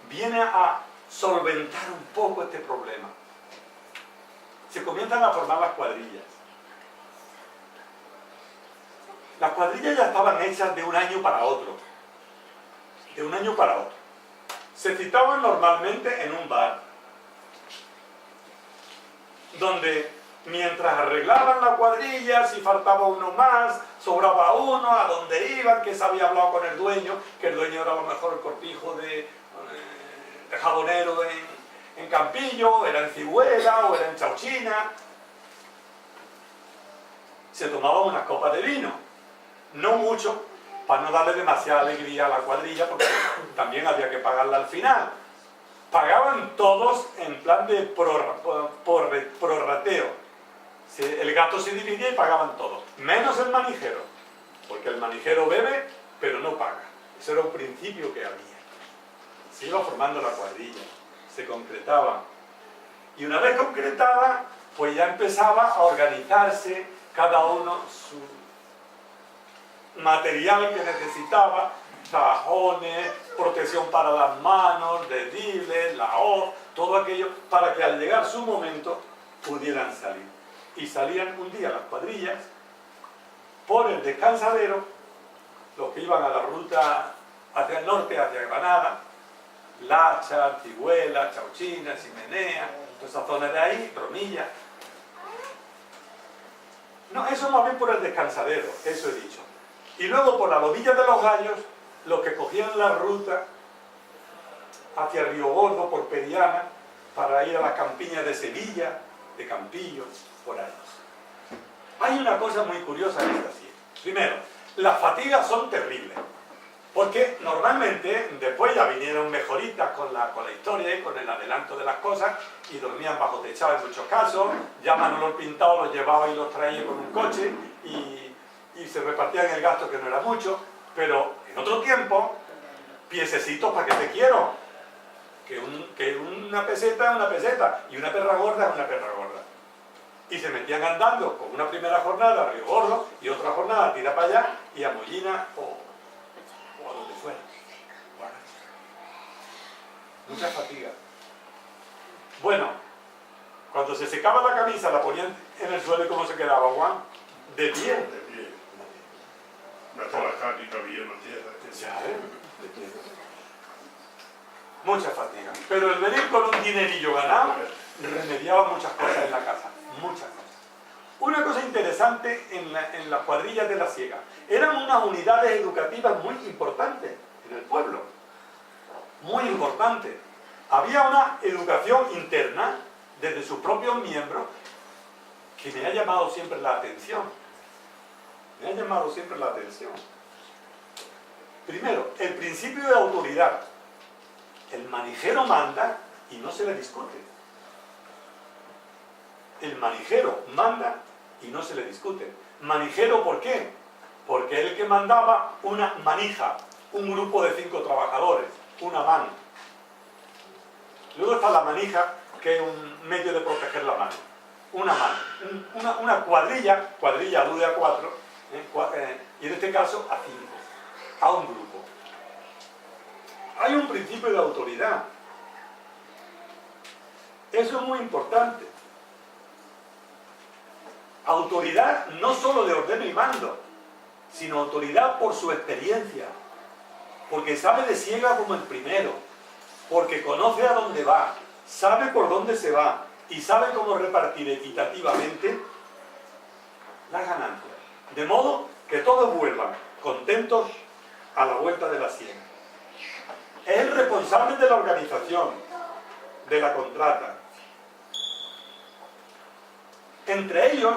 [SPEAKER 3] viene a solventar un poco este problema. Se comienzan a formar las cuadrillas. Las cuadrillas ya estaban hechas de un año para otro. De un año para otro. Se citaban normalmente en un bar, donde mientras arreglaban la cuadrilla, si faltaba uno más, sobraba uno, a dónde iban, que se había hablado con el dueño, que el dueño era a lo mejor el cortijo de jabonero en Campillo, era en Cibuela o era en Chauchina. Se tomaban unas copas de vino, no mucho, para no darle demasiada alegría a la cuadrilla, porque también había que pagarla al final. Pagaban todos en plan de prorrateo. El gasto se dividía y pagaban todos, menos el manijero, porque el manijero bebe, pero no paga. Ese era un principio que había. Se iba formando la cuadrilla, se concretaba. Y una vez concretada, pues ya empezaba a organizarse cada uno su material que necesitaba, cajones, protección para las manos, dediles, la hoz, todo aquello, para que al llegar su momento pudieran salir. Y salían un día las cuadrillas por el descansadero, los que iban a la ruta hacia el norte, hacia Granada, Lacha, Artiguela, Chauchina, Ximenea, toda esa zona de ahí, Bromilla. No, eso más bien por el descansadero, eso he dicho. Y luego por la Lomilla de los Gallos, los que cogían la ruta hacia Río Gordo, por Periana, para ir a las campiñas de Sevilla, de Campillo, por ahí. Hay una cosa muy curiosa en esta sierra. Primero, las fatigas son terribles, porque normalmente después ya vinieron mejoritas con la historia y con el adelanto de las cosas, y dormían bajo techado en muchos casos, ya Manolo el Pintado los llevaba y los traía con un coche, y se repartían el gasto, que no era mucho, pero en otro tiempo, piececitos para que te quiero, que una peseta es una peseta, y una perra gorda es una perra gorda. Y se metían andando con una primera jornada a Río Gordo y otra jornada a Tira para allá y a Mollina o a donde fuera. Mucha fatiga. Bueno, cuando se secaba la camisa la ponían en el suelo y ¿cómo se quedaba, Juan? De pie.
[SPEAKER 2] De pie. Una trabajar y cabía en la tierra.
[SPEAKER 3] De pie. Mucha fatiga. Pero el venir con un dinerillo ganado remediaba muchas cosas en la casa. Muchas cosas. Una cosa interesante en las cuadrillas de la siega. Eran unas unidades educativas muy importantes en el pueblo. Muy importantes. Había una educación interna desde sus propios miembros que me ha llamado siempre la atención. Me ha llamado siempre la atención. Primero, el principio de autoridad. El manijero manda y no se le discute. El manijero manda y no se le discute. Manijero, ¿por qué? Porque el que mandaba una manija, un grupo de 5 trabajadores, una mano. Luego está la manija, que es un medio de proteger la mano. Una mano. Una cuadrilla alude a 4, y en este caso a 5, a un grupo. Hay un principio de autoridad. Eso es muy importante. Autoridad no solo de ordeno y mando, sino autoridad por su experiencia, porque sabe de siega como el primero, porque conoce a dónde va, sabe por dónde se va y sabe cómo repartir equitativamente las ganancias. de modo que todos vuelvan contentos a la vuelta de la siega. Es el responsable de la organización, de la contrata. Entre ellos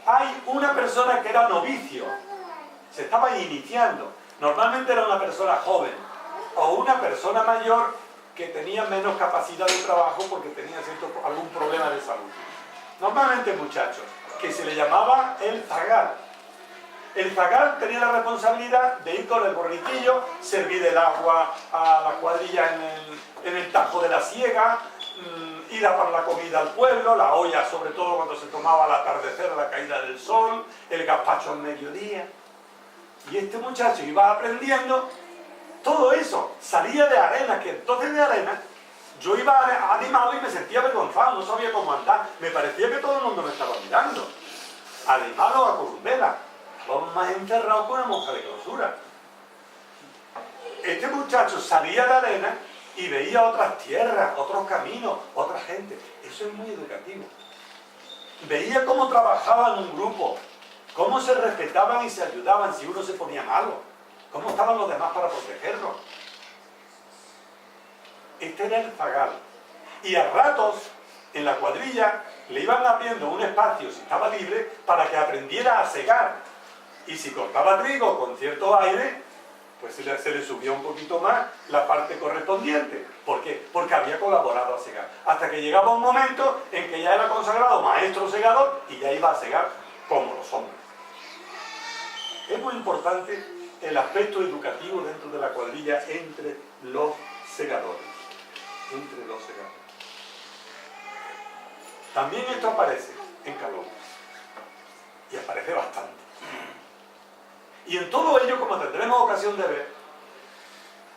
[SPEAKER 3] hay una persona que era novicio, se estaba iniciando. Normalmente era una persona joven o una persona mayor que tenía menos capacidad de trabajo porque tenía algún problema de salud. Normalmente muchachos, que se le llamaba el zagal. El zagal tenía la responsabilidad de ir con el borriquillo, servir el agua a la cuadrilla en el tajo de la siega, ir a para la comida al pueblo, la olla sobre todo cuando se tomaba al atardecer, a la caída del sol, el gazpacho al mediodía. Y este muchacho iba aprendiendo todo eso, salía de Arenas, que entonces de Arenas yo iba animado y me sentía avergonzado, no sabía cómo andar, me parecía que todo el mundo me estaba mirando. Animado a Corumbela, estábamos más encerrados con una monja de clausura. Este muchacho salía de Arenas y veía otras tierras, otros caminos, otra gente. Eso es muy educativo. Veía cómo trabajaban un grupo, cómo se respetaban y se ayudaban si uno se ponía malo, cómo estaban los demás para protegerlos. Este era el zagal. Y a ratos, en la cuadrilla, le iban abriendo un espacio, si estaba libre, para que aprendiera a segar. Y si cortaba trigo con cierto aire, pues se le subía un poquito más la parte correspondiente. ¿Por qué? Porque había colaborado a segar. Hasta que llegaba un momento en que ya era consagrado maestro segador y ya iba a segar como los hombres. Es muy importante el aspecto educativo dentro de la cuadrilla entre los segadores. Entre los segadores. También esto aparece en Calón. Y aparece bastante. Y en todo ello, como tendremos ocasión de ver,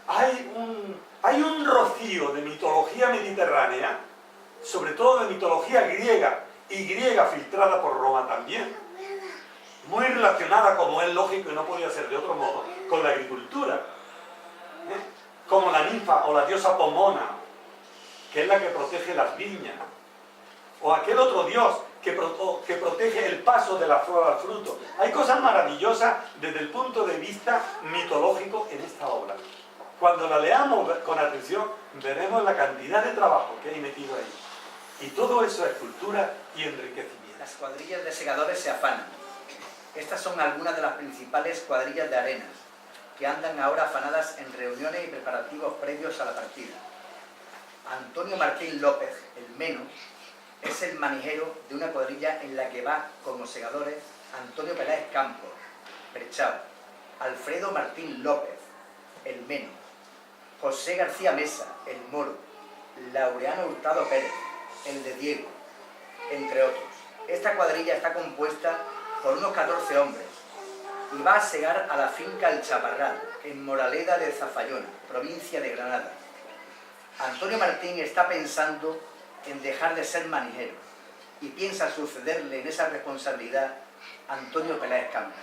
[SPEAKER 3] hay un rocío de mitología mediterránea, sobre todo de mitología griega, y griega filtrada por Roma también, muy relacionada, como es lógico y no podía ser de otro modo, con la agricultura. Como la ninfa o la diosa Pomona, que es la que protege las viñas, o aquel otro dios que protege el paso de la flor al fruto. Hay cosas maravillosas desde el punto de vista mitológico en esta obra. Cuando la leamos con atención, veremos la cantidad de trabajo que hay metido ahí. Y todo eso es cultura y enriquecimiento.
[SPEAKER 7] Las cuadrillas de segadores se afanan. Estas son algunas de las principales cuadrillas de Arenas, que andan ahora afanadas en reuniones y preparativos previos a la partida. Antonio Martín López, el Meno, es el manijero de una cuadrilla en la que va como segadores Antonio Peláez Campos, Prechao, Alfredo Martín López, el Meno, José García Mesa, el Moro, Laureano Hurtado Pérez, el de Diego, entre otros. Esta cuadrilla está compuesta por unos 14 hombres y va a segar a la finca El Chaparral, en Moraleda de Zafallona, provincia de Granada. Antonio Martín está pensando en dejar de ser manijero y piensa sucederle en esa responsabilidad a Antonio Peláez Campos.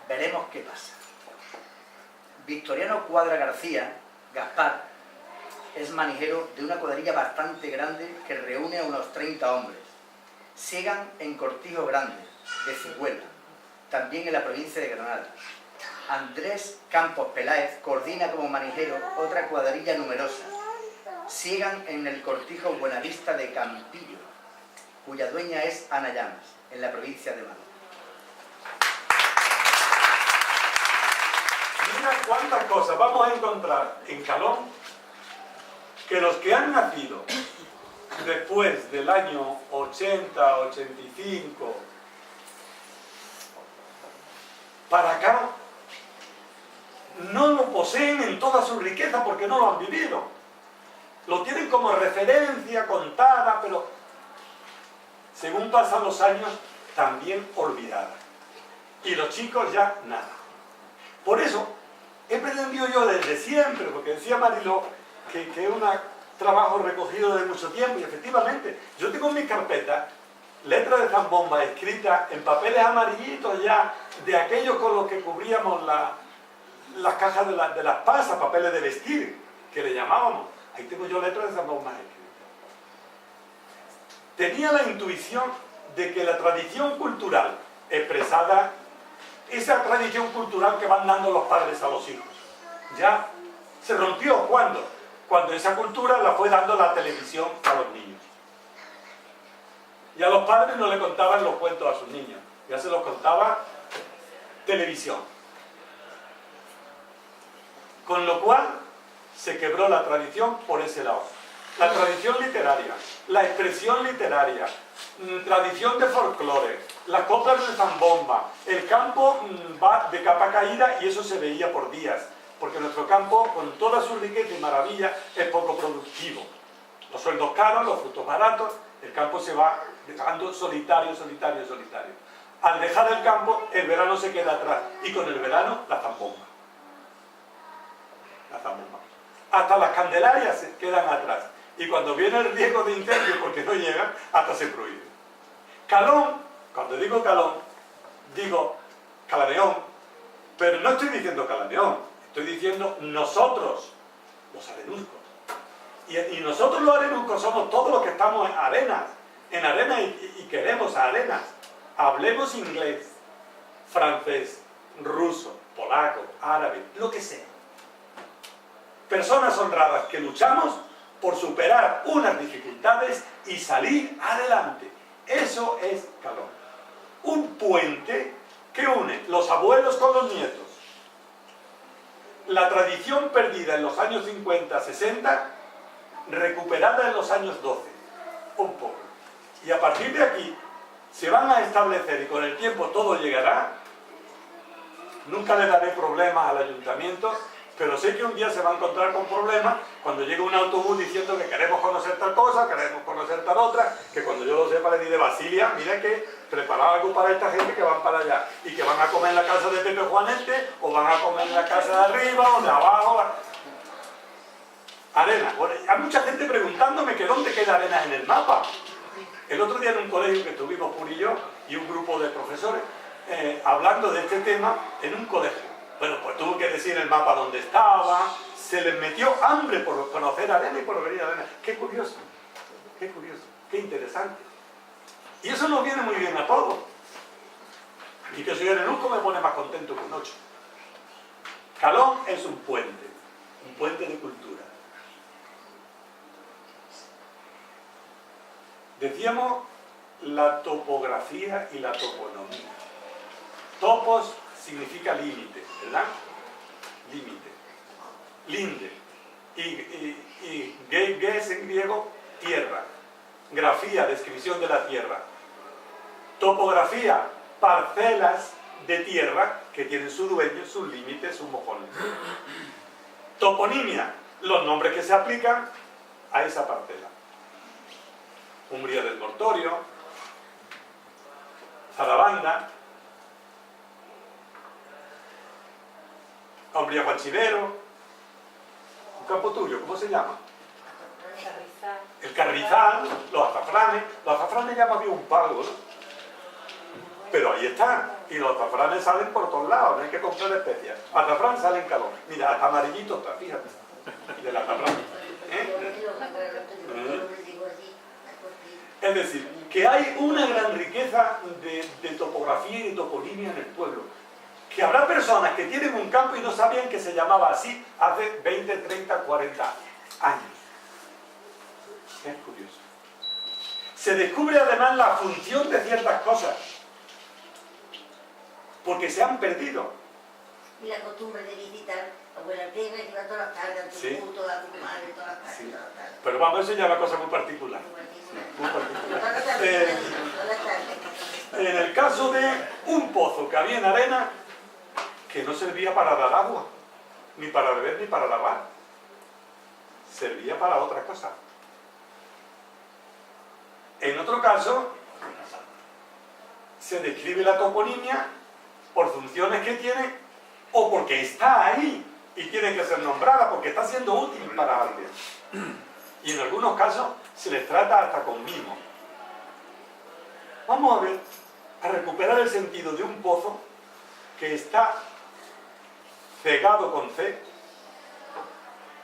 [SPEAKER 7] Veremos qué pasa. Victoriano Cuadra García, Gaspar, es manijero de una cuadrilla bastante grande que reúne a unos 30 hombres. Segan en Cortijo Grande, de Cigüela, también en la provincia de Granada. Andrés Campos Peláez coordina como manijero otra cuadrilla numerosa. Siegan en el Cortijo Buenavista de Campillo, cuya dueña es Ana Llamas, en la provincia de Málaga.
[SPEAKER 3] Mira cuántas cosas vamos a encontrar en Calón, que los que han nacido después del año 80, 85, para acá, no lo poseen en toda su riqueza porque no lo han vivido. Lo tienen como referencia contada, pero según pasan los años, también olvidada. Y los chicos ya nada. Por eso, he pretendido yo desde siempre, porque decía Mariló que es un trabajo recogido de mucho tiempo, y efectivamente, yo tengo en mi carpeta letras de zambomba escritas en papeles amarillitos ya, de aquellos con los que cubríamos las cajas de las pasas, papeles de vestir, que le llamábamos. Ahí tengo yo letras de zambomba escritas. Tenía la intuición de que la tradición cultural expresada esa tradición cultural que van dando los padres a los hijos. Ya se rompió. ¿Cuándo? Cuando esa cultura la fue dando la televisión a los niños. Ya los padres no le contaban los cuentos a sus niños, ya se los contaba televisión. Con lo cual se quebró la tradición por ese lado. La tradición literaria, la expresión literaria, tradición de folclore, las coplas de zambomba, el campo va de capa caída y eso se veía por días, porque nuestro campo, con toda su riqueza y maravilla, es poco productivo. Los sueldos caros, los frutos baratos, el campo se va dejando solitario, solitario, solitario. Al dejar el campo, el verano se queda atrás y con el verano la zambomba. La zambomba. Hasta las candelarias se quedan atrás. Y cuando viene el riesgo de incendio porque no llegan, hasta se prohíbe. Calón, cuando digo calón, digo calaneón, pero no estoy diciendo calaneón, estoy diciendo nosotros, los arenuscos. Y nosotros los arenuscos somos todos los que estamos en Arenas y queremos a Arenas. Hablemos inglés, francés, ruso, polaco, árabe, lo que sea. Personas honradas que luchamos por superar unas dificultades y salir adelante. Eso es Calón. Un puente que une los abuelos con los nietos. La tradición perdida en los años 50, 60, recuperada en los años 12. Un poco. Y a partir de aquí se van a establecer, y con el tiempo todo llegará. Nunca le daré problemas al ayuntamiento, pero sé que un día se va a encontrar con problemas cuando llegue un autobús diciendo que queremos conocer tal cosa, queremos conocer tal otra, que cuando yo lo sepa le diré, Basilia, mira que preparaba algo para esta gente que van para allá, y que van a comer en la casa de Pepe Juanete, o van a comer en la casa de arriba, o de abajo. Arenas. Hay mucha gente preguntándome que dónde queda Arenas en el mapa. El otro día en un colegio que estuvimos Puri y yo, y un grupo de profesores, hablando de este tema en un colegio. Bueno, pues tuvo que decir el mapa dónde estaba, se les metió hambre por conocer Arenas y por venir a Arenas. Qué curioso, qué interesante. Y eso nos viene muy bien a todos. A mí que soy arenusco me pone más contento que un 8. Calón es un puente de cultura. Decíamos la topografía y la toponomía. Topos significa límite, ¿verdad? Límite. Linde. Y ges en griego, tierra. Grafía, descripción de la tierra. Topografía, parcelas de tierra que tienen su dueño, sus límites, sus mojones. Toponimia, los nombres que se aplican a esa parcela. Umbría del Mortorio, Zarabanda, Umbría Guachivero, un campo tuyo, ¿cómo se llama? El Carrizal, los azafranes ya me había un palo, ¿no? Pero ahí está, y los azafranes salen por todos lados, no hay que comprar especias. Azafrán sale en Calón, mira, hasta amarillito está, fíjate, del azafrán. Es decir, que hay una gran riqueza de topografía y de toponimia en el pueblo. Que habrá personas que tienen un campo y no sabían que se llamaba así hace 20, 30, 40 años. Es curioso. Se descubre además la función de ciertas cosas, porque se han perdido.
[SPEAKER 8] Y la costumbre de visitar a abuela Tena, que va todas las tardes, a tu
[SPEAKER 3] Sí.
[SPEAKER 8] puto, a tu madre, todas las tardes,
[SPEAKER 3] Sí.
[SPEAKER 8] todas las tardes.
[SPEAKER 3] Pero vamos, eso ya es una cosa muy particular. Muy
[SPEAKER 8] Todas
[SPEAKER 3] particular.
[SPEAKER 8] las tardes, todas las tardes.
[SPEAKER 3] En el caso de un pozo que había en Arena, que no servía para dar agua, ni para beber, ni para lavar. Servía para otra cosa. En otro caso, se describe la toponimia por funciones que tiene o porque está ahí y tiene que ser nombrada porque está siendo útil para alguien. Y en algunos casos se les trata hasta con mimo. Vamos a ver, a recuperar el sentido de un pozo que está cegado con C,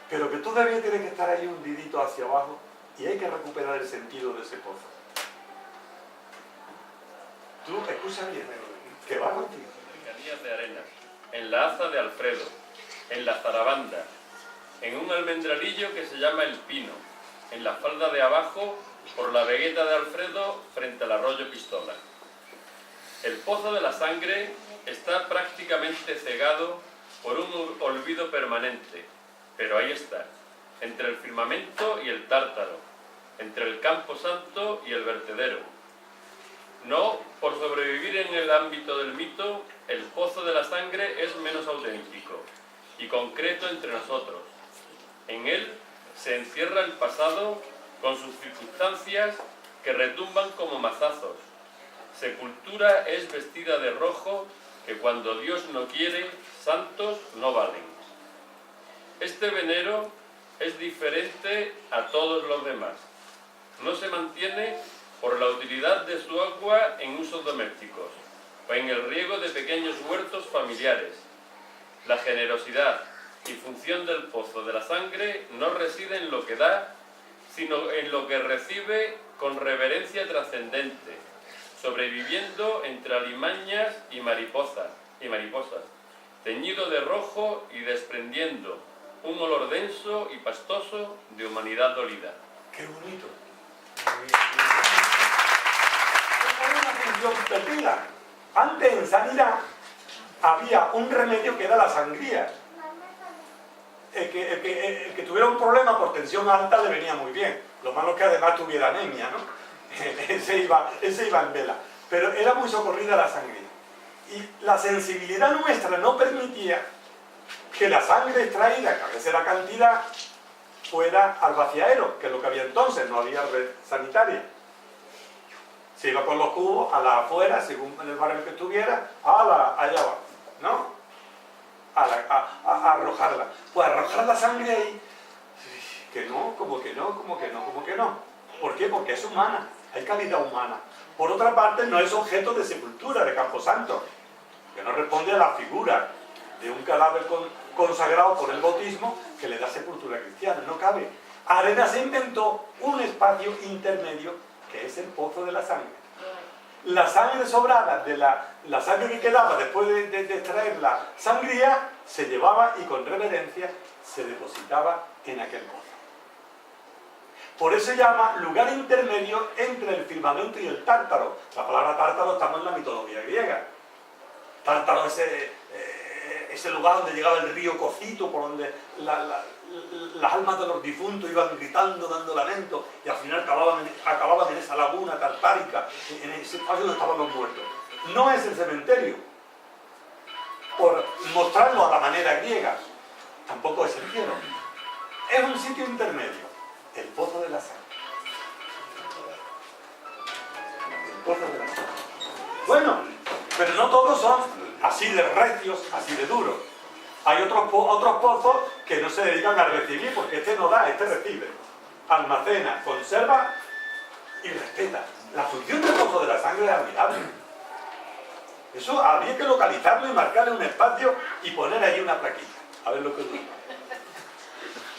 [SPEAKER 3] pero que todavía tiene que estar ahí hundidito hacia abajo y hay que recuperar el sentido de ese pozo. Tú, escucha bien, que va contigo.
[SPEAKER 9] Marías de Arenas, en la Aza de Alfredo, en la Zarabanda, en un almendralillo que se llama El Pino, en la falda de abajo, por la vegueta de Alfredo, frente al arroyo Pistola. El pozo de la sangre está prácticamente cegado por un olvido permanente, pero ahí está, entre el firmamento y el tártaro, entre el campo santo y el vertedero. No, por sobrevivir en el ámbito del mito, el pozo de la sangre es menos auténtico y concreto entre nosotros. En él se encierra el pasado con sus circunstancias que retumban como mazazos. Sepultura es vestida de rojo que cuando Dios no quiere, santos no valen. Este venero es diferente a todos los demás. No se mantiene por la utilidad de su agua en usos domésticos o en el riego de pequeños huertos familiares. La generosidad y función del pozo de la sangre no reside en lo que da, sino en lo que recibe con reverencia trascendente, sobreviviendo entre alimañas y mariposas, teñido de rojo y desprendiendo un olor denso y pastoso de humanidad dolida.
[SPEAKER 3] ¡Qué bonito! Una función perdida. Antes en sanidad había un remedio que era la sangría. El que tuviera un problema por tensión alta le venía muy bien. Lo malo es que además tuviera anemia, ¿no? Ese iba en vela. Pero era muy socorrida la sangría. Y la sensibilidad nuestra no permitía que la sangre extraída, que a veces era cantidad, fuera al vaciadero, que es lo que había entonces, no había red sanitaria. Se iba con los cubos a la afuera, según el barrio que estuviera, allá va, ¿no? A arrojarla. Pues arrojar la sangre ahí, que no, como que no. ¿Por qué? Porque es humana, hay calidad humana. Por otra parte, no es objeto de sepultura, de camposanto, que no responde a la figura de un cadáver consagrado por el bautismo que le da sepultura cristiana, no cabe. Arenas se inventó un espacio intermedio que es el pozo de la sangre. La sangre sobrada, la sangre que quedaba después de extraer la sangría, se llevaba y con reverencia se depositaba en aquel pozo. Por eso se llama lugar intermedio entre el firmamento y el tártaro. La palabra tártaro estamos en la mitología griega. Tártaro es ese lugar donde llegaba el río Cocito, por donde las almas de los difuntos iban gritando, dando lamento, y al final acababan en esa laguna tartárica, en ese espacio donde estaban los muertos. No es el cementerio, por mostrarlo a la manera griega, tampoco es el cielo. Es un sitio intermedio, el pozo de la sangre. El pozo de la sangre. Bueno, pero no todos son así de recios, así de duros. Hay otros pozos que no se dedican a recibir, porque este no da, este recibe. Almacena, conserva y respeta. La función del pozo de la sangre es admirable. Eso habría que localizarlo y marcarle un espacio y poner ahí una plaquita. A ver lo que digo.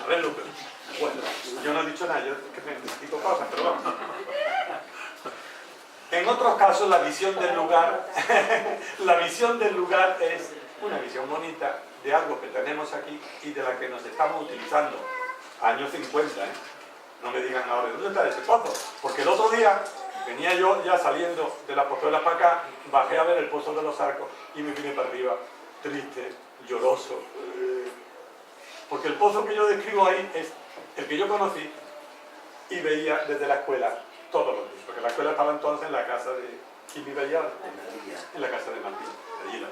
[SPEAKER 3] A ver lo que digo. Bueno, yo no he dicho nada, yo que me digo cosas, pero vamos. En otros casos la visión del lugar, la visión del lugar es una visión bonita de algo que tenemos aquí y de la que nos estamos utilizando. Años 50, ¿eh? No me digan ahora, ¿dónde está ese pozo? Porque el otro día venía yo ya saliendo de la Pozuela para acá, bajé a ver el pozo de los Arcos y me vine para arriba, triste, lloroso. Porque el pozo que yo describo ahí es el que yo conocí y veía desde la escuela todos los días, porque la escuela estaba entonces en la casa de... ¿Quién vive allá? En la casa de Martín, allí la...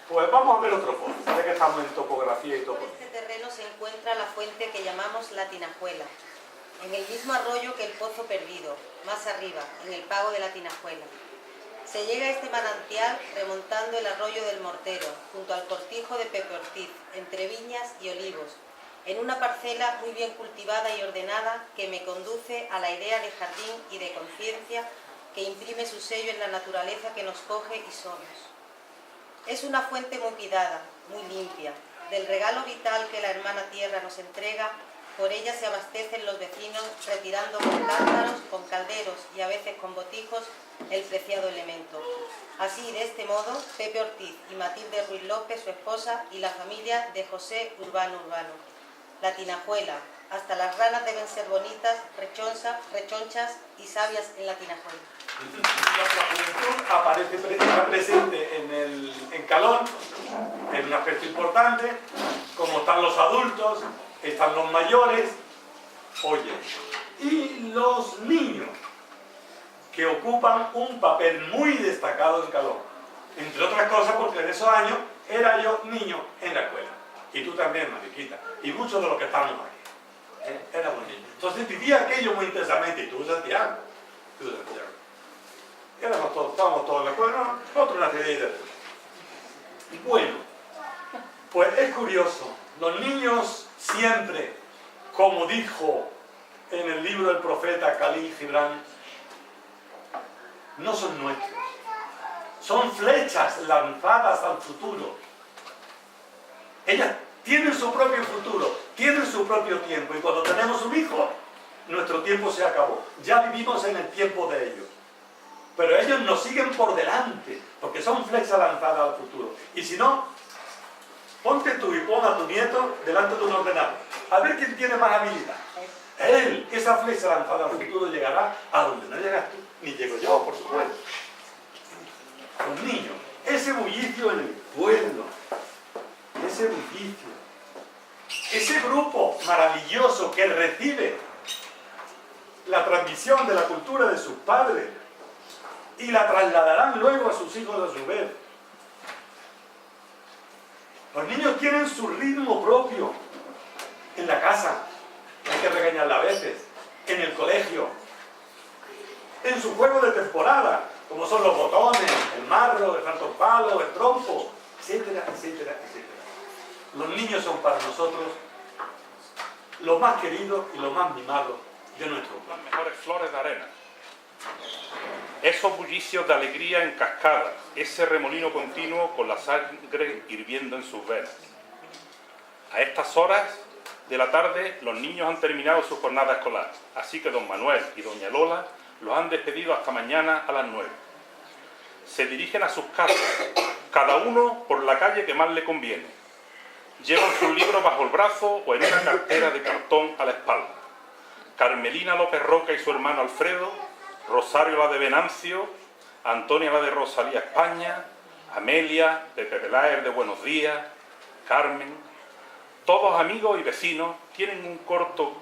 [SPEAKER 3] Pues vamos a ver otro pozo, ya que estamos en topografía y topografía.
[SPEAKER 10] En este terreno se encuentra la fuente que llamamos la Tinajuela, en el mismo arroyo que el Pozo Perdido, más arriba, en el pago de la Tinajuela. Se llega a este manantial remontando el arroyo del Mortero, junto al cortijo de Pepe Ortiz, entre viñas y olivos, en una parcela muy bien cultivada y ordenada que me conduce a la idea de jardín y de conciencia que imprime su sello en la naturaleza que nos coge y somos. Es una fuente muy cuidada, muy limpia, del regalo vital que la hermana tierra nos entrega Por ella se abastecen los vecinos, retirando con cántaros, con calderos y a veces con botijos el preciado elemento. Así, de este modo, Pepe Ortiz y Matilde Ruiz López, su esposa, y la familia de José Urbano Urbano. La tinajuela. Hasta las ranas deben ser bonitas, rechonchas y sabias en la tinajuela.
[SPEAKER 3] La juventud está presente en Calón, en un aspecto importante, como están los adultos, están los mayores, oye, y los niños, que ocupan un papel muy destacado en Calón. Entre otras cosas porque en esos años era yo niño en la escuela. Y tú también, Mariquita, y muchos de los que estamos aquí. Éramos niños. Entonces vivía aquello muy intensamente, y tú, Santiago. Estábamos todos en la escuela, nosotros una serie de... Bueno, pues es curioso, los niños siempre, como dijo en el libro del profeta Khalil Gibran, no son nuestros, son flechas lanzadas al futuro. Ellas tienen su propio futuro, tienen su propio tiempo, y cuando tenemos un hijo, nuestro tiempo se acabó. Ya vivimos en el tiempo de ellos. Pero ellos nos siguen por delante, porque son flechas lanzadas al futuro. Y si no, ponte tú y pon a tu nieto delante de un ordenador. A ver quién tiene más habilidad. Él, esa flecha lanzada al futuro llegará a donde no llegas tú, ni llego yo, por supuesto. Los niños, ese bullicio en el pueblo, ese bullicio, ese grupo maravilloso que recibe la transmisión de la cultura de sus padres y la trasladarán luego a sus hijos a su vez. Los niños tienen su ritmo propio en la casa, hay que regañarla a veces, en el colegio, en su juego de temporada, como son los botones, el marro, el salto palo, el trompo, etcétera, etcétera, etcétera. Los niños son para nosotros los más queridos y los más mimados de nuestro pueblo.
[SPEAKER 11] Las mejores flores de arena. Esos bullicios de alegría en cascada, ese remolino continuo con la sangre hirviendo en sus venas. A estas horas de la tarde los niños han terminado su jornada escolar, así que don Manuel y doña Lola los han despedido hasta mañana a las 9. Se dirigen a sus casas, cada uno por la calle que más le conviene. Llevan sus libros bajo el brazo o en una cartera de cartón a la espalda. Carmelina López Roca y su hermano Alfredo, Rosario la de Venancio, Antonia la de Rosalía España, Amelia, Pepe Peláez de Buenos Días, Carmen, todos amigos y vecinos tienen corto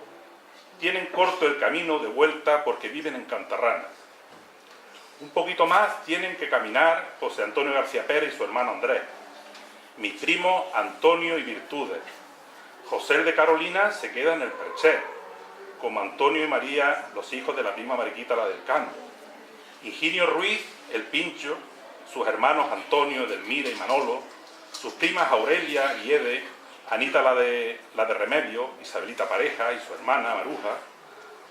[SPEAKER 11] el camino de vuelta porque viven en Cantarranas. Un poquito más tienen que caminar José Antonio García Pérez y su hermano Andrés, mis primos Antonio y Virtudes. José el de Carolina se queda en el Perché, como Antonio y María, los hijos de la prima Mariquita, la del Cano. Higinio Ruiz, el Pincho, sus hermanos Antonio, Delmira y Manolo, sus primas Aurelia y Ede, Anita la de Remedio, Isabelita Pareja y su hermana Maruja,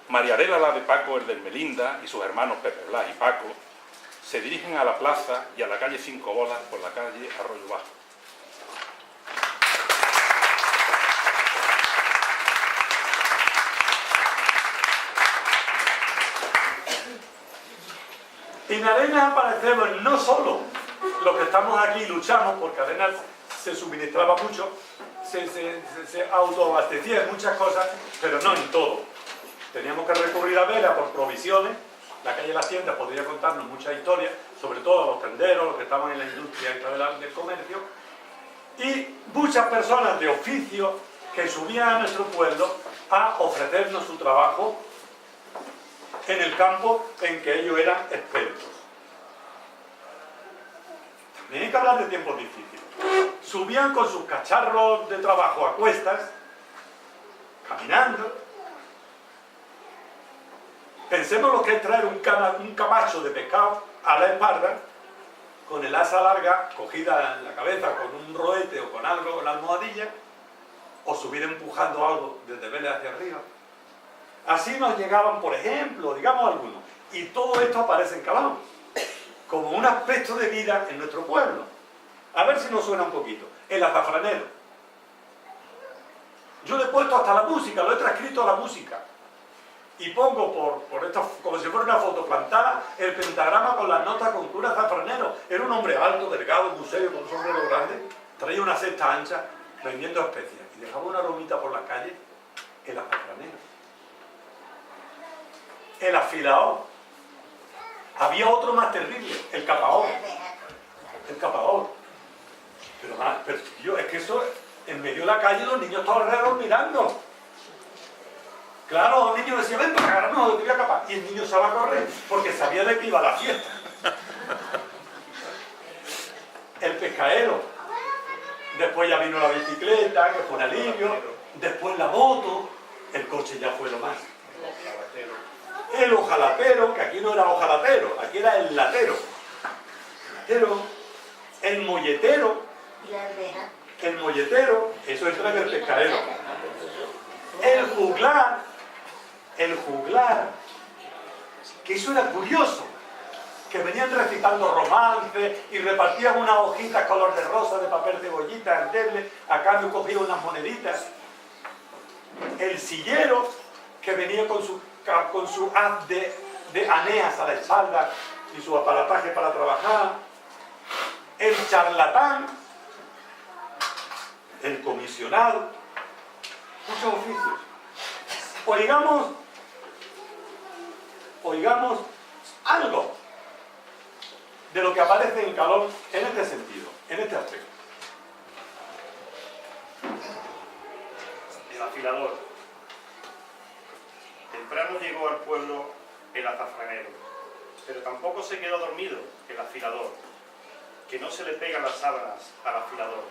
[SPEAKER 11] María Adela la de Paco el del Melinda y sus hermanos Pepe Blas y Paco, se dirigen a la plaza y a la calle Cinco Bolas por la calle Arroyo Bajo.
[SPEAKER 3] En Arenas aparecemos no solo los que estamos aquí y luchamos, porque Arenas se suministraba mucho, se autoabastecía en muchas cosas, pero no en todo. Teníamos que recurrir a Vera por provisiones. La calle Las Tiendas podría contarnos muchas historias, sobre todo los tenderos, los que estaban en la industria del comercio, y muchas personas de oficio que subían a nuestro pueblo a ofrecernos su trabajo en el campo en que ellos eran expertos. También hay que hablar de tiempos difíciles. Subían con sus cacharros de trabajo a cuestas, caminando. Pensemos lo que es traer un camacho de pescado a la espalda, con el asa larga cogida en la cabeza, con un roete o con algo, con la almohadilla, o subir empujando algo desde Vélez hacia arriba. Así nos llegaban, por ejemplo, digamos algunos, y todo esto aparece en Calón, como un aspecto de vida en nuestro pueblo. A ver si nos suena un poquito. El azafranero. Yo le puesto hasta la música, lo he transcrito a la música. Y pongo por esto, como si fuera una foto plantada, el pentagrama con las notas con cura azafranero. Era un hombre alto, delgado, muy serio, con un sombrero grande, traía una cesta ancha vendiendo especias y dejaba una romita por la calle, el azafranero. El afilador. Había otro más terrible, el capaor. El capaor. Pero tío, es que eso, en medio de la calle, los niños todos alrededor mirando. Claro, un niño decía, ven para acá, no, te voy a capar. Y el niño se va a correr, porque sabía de que iba a la fiesta. El pescadero. Después ya vino la bicicleta, que fue un alivio. Después la moto. El coche ya fue lo más. El ojalatero, que aquí no era ojalatero, aquí era el latero. El molletero. El molletero, eso entra en el pescadero. El juglar, que eso era curioso, que venían recitando romances y repartían unas hojitas color de rosa de papel cebollita endeble, a cambio cogían unas moneditas. El sillero, que venía con su haz de aneas a la espalda y su aparataje para trabajar. El charlatán, el comisionado, muchos oficios. Oigamos algo de lo que aparece en Calón en este sentido, en este aspecto.
[SPEAKER 12] El afilador. Temprano llegó al pueblo el azafranero, pero tampoco se quedó dormido el afilador, que no se le pegan las sábanas al afilador.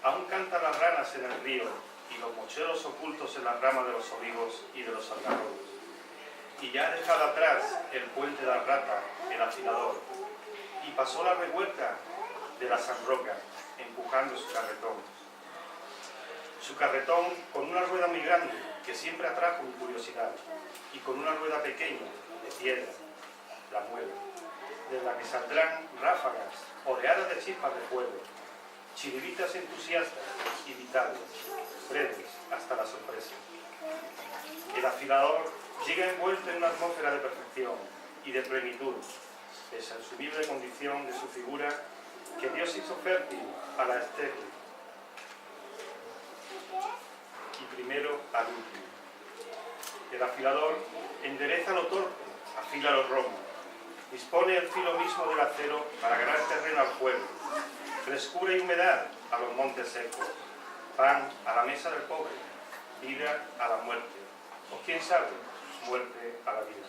[SPEAKER 12] Aún cantan las ranas en el río y los mocheros ocultos en las ramas de los olivos y de los algarrobos. Y ya ha dejado atrás el puente de la rata, el afilador, y pasó la revuelta de la San Roca, empujando su carretón. Su carretón con una rueda muy grande, que siempre atrajo mi curiosidad, y con una rueda pequeña, de piedra, la mueve, de la que saldrán ráfagas, oleadas de chispas de fuego, chiribitas entusiastas y vitales, breves hasta la sorpresa. El afilador llega envuelto en una atmósfera de perfección y de plenitud, pese a la sublime condición de su figura que Dios hizo fértil a la estéril, y primero al último. El afilador endereza lo torpe, afila lo romo, dispone el filo mismo del acero para ganar terreno al fuego, frescura y humedad a los montes secos, pan a la mesa del pobre, vida a la muerte, o quién sabe, muerte a la vida.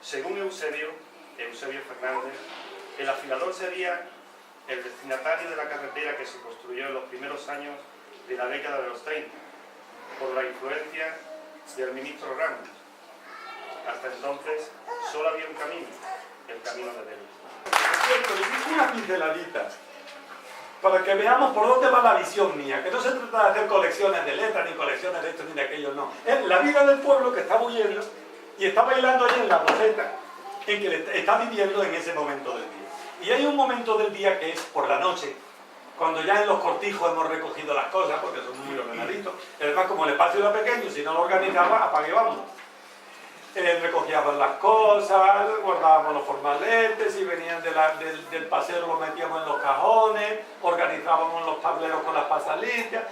[SPEAKER 12] Según Eusebio Fernández, el afilador sería el destinatario de la carretera que se construyó en los primeros años de la década de los 30, por la influencia del ministro Ramos. Hasta entonces solo había un camino, el camino de Delhi.
[SPEAKER 3] Una pinceladita para que veamos por dónde va la visión mía, que no se trata de hacer colecciones de letras, ni colecciones de esto ni de aquello, no. Es la vida del pueblo que está huyendo y está bailando allí en la roseta, en que está viviendo en ese momento del día. Y hay un momento del día que es por la noche, cuando ya en los cortijos hemos recogido las cosas, porque son muy ordenaditos. Además, como el espacio era pequeño, si no lo organizaba, apague vamos. Recogíamos las cosas, guardábamos los formaletes, si venían del paseo los metíamos en los cajones, organizábamos los tableros con las pasalitas.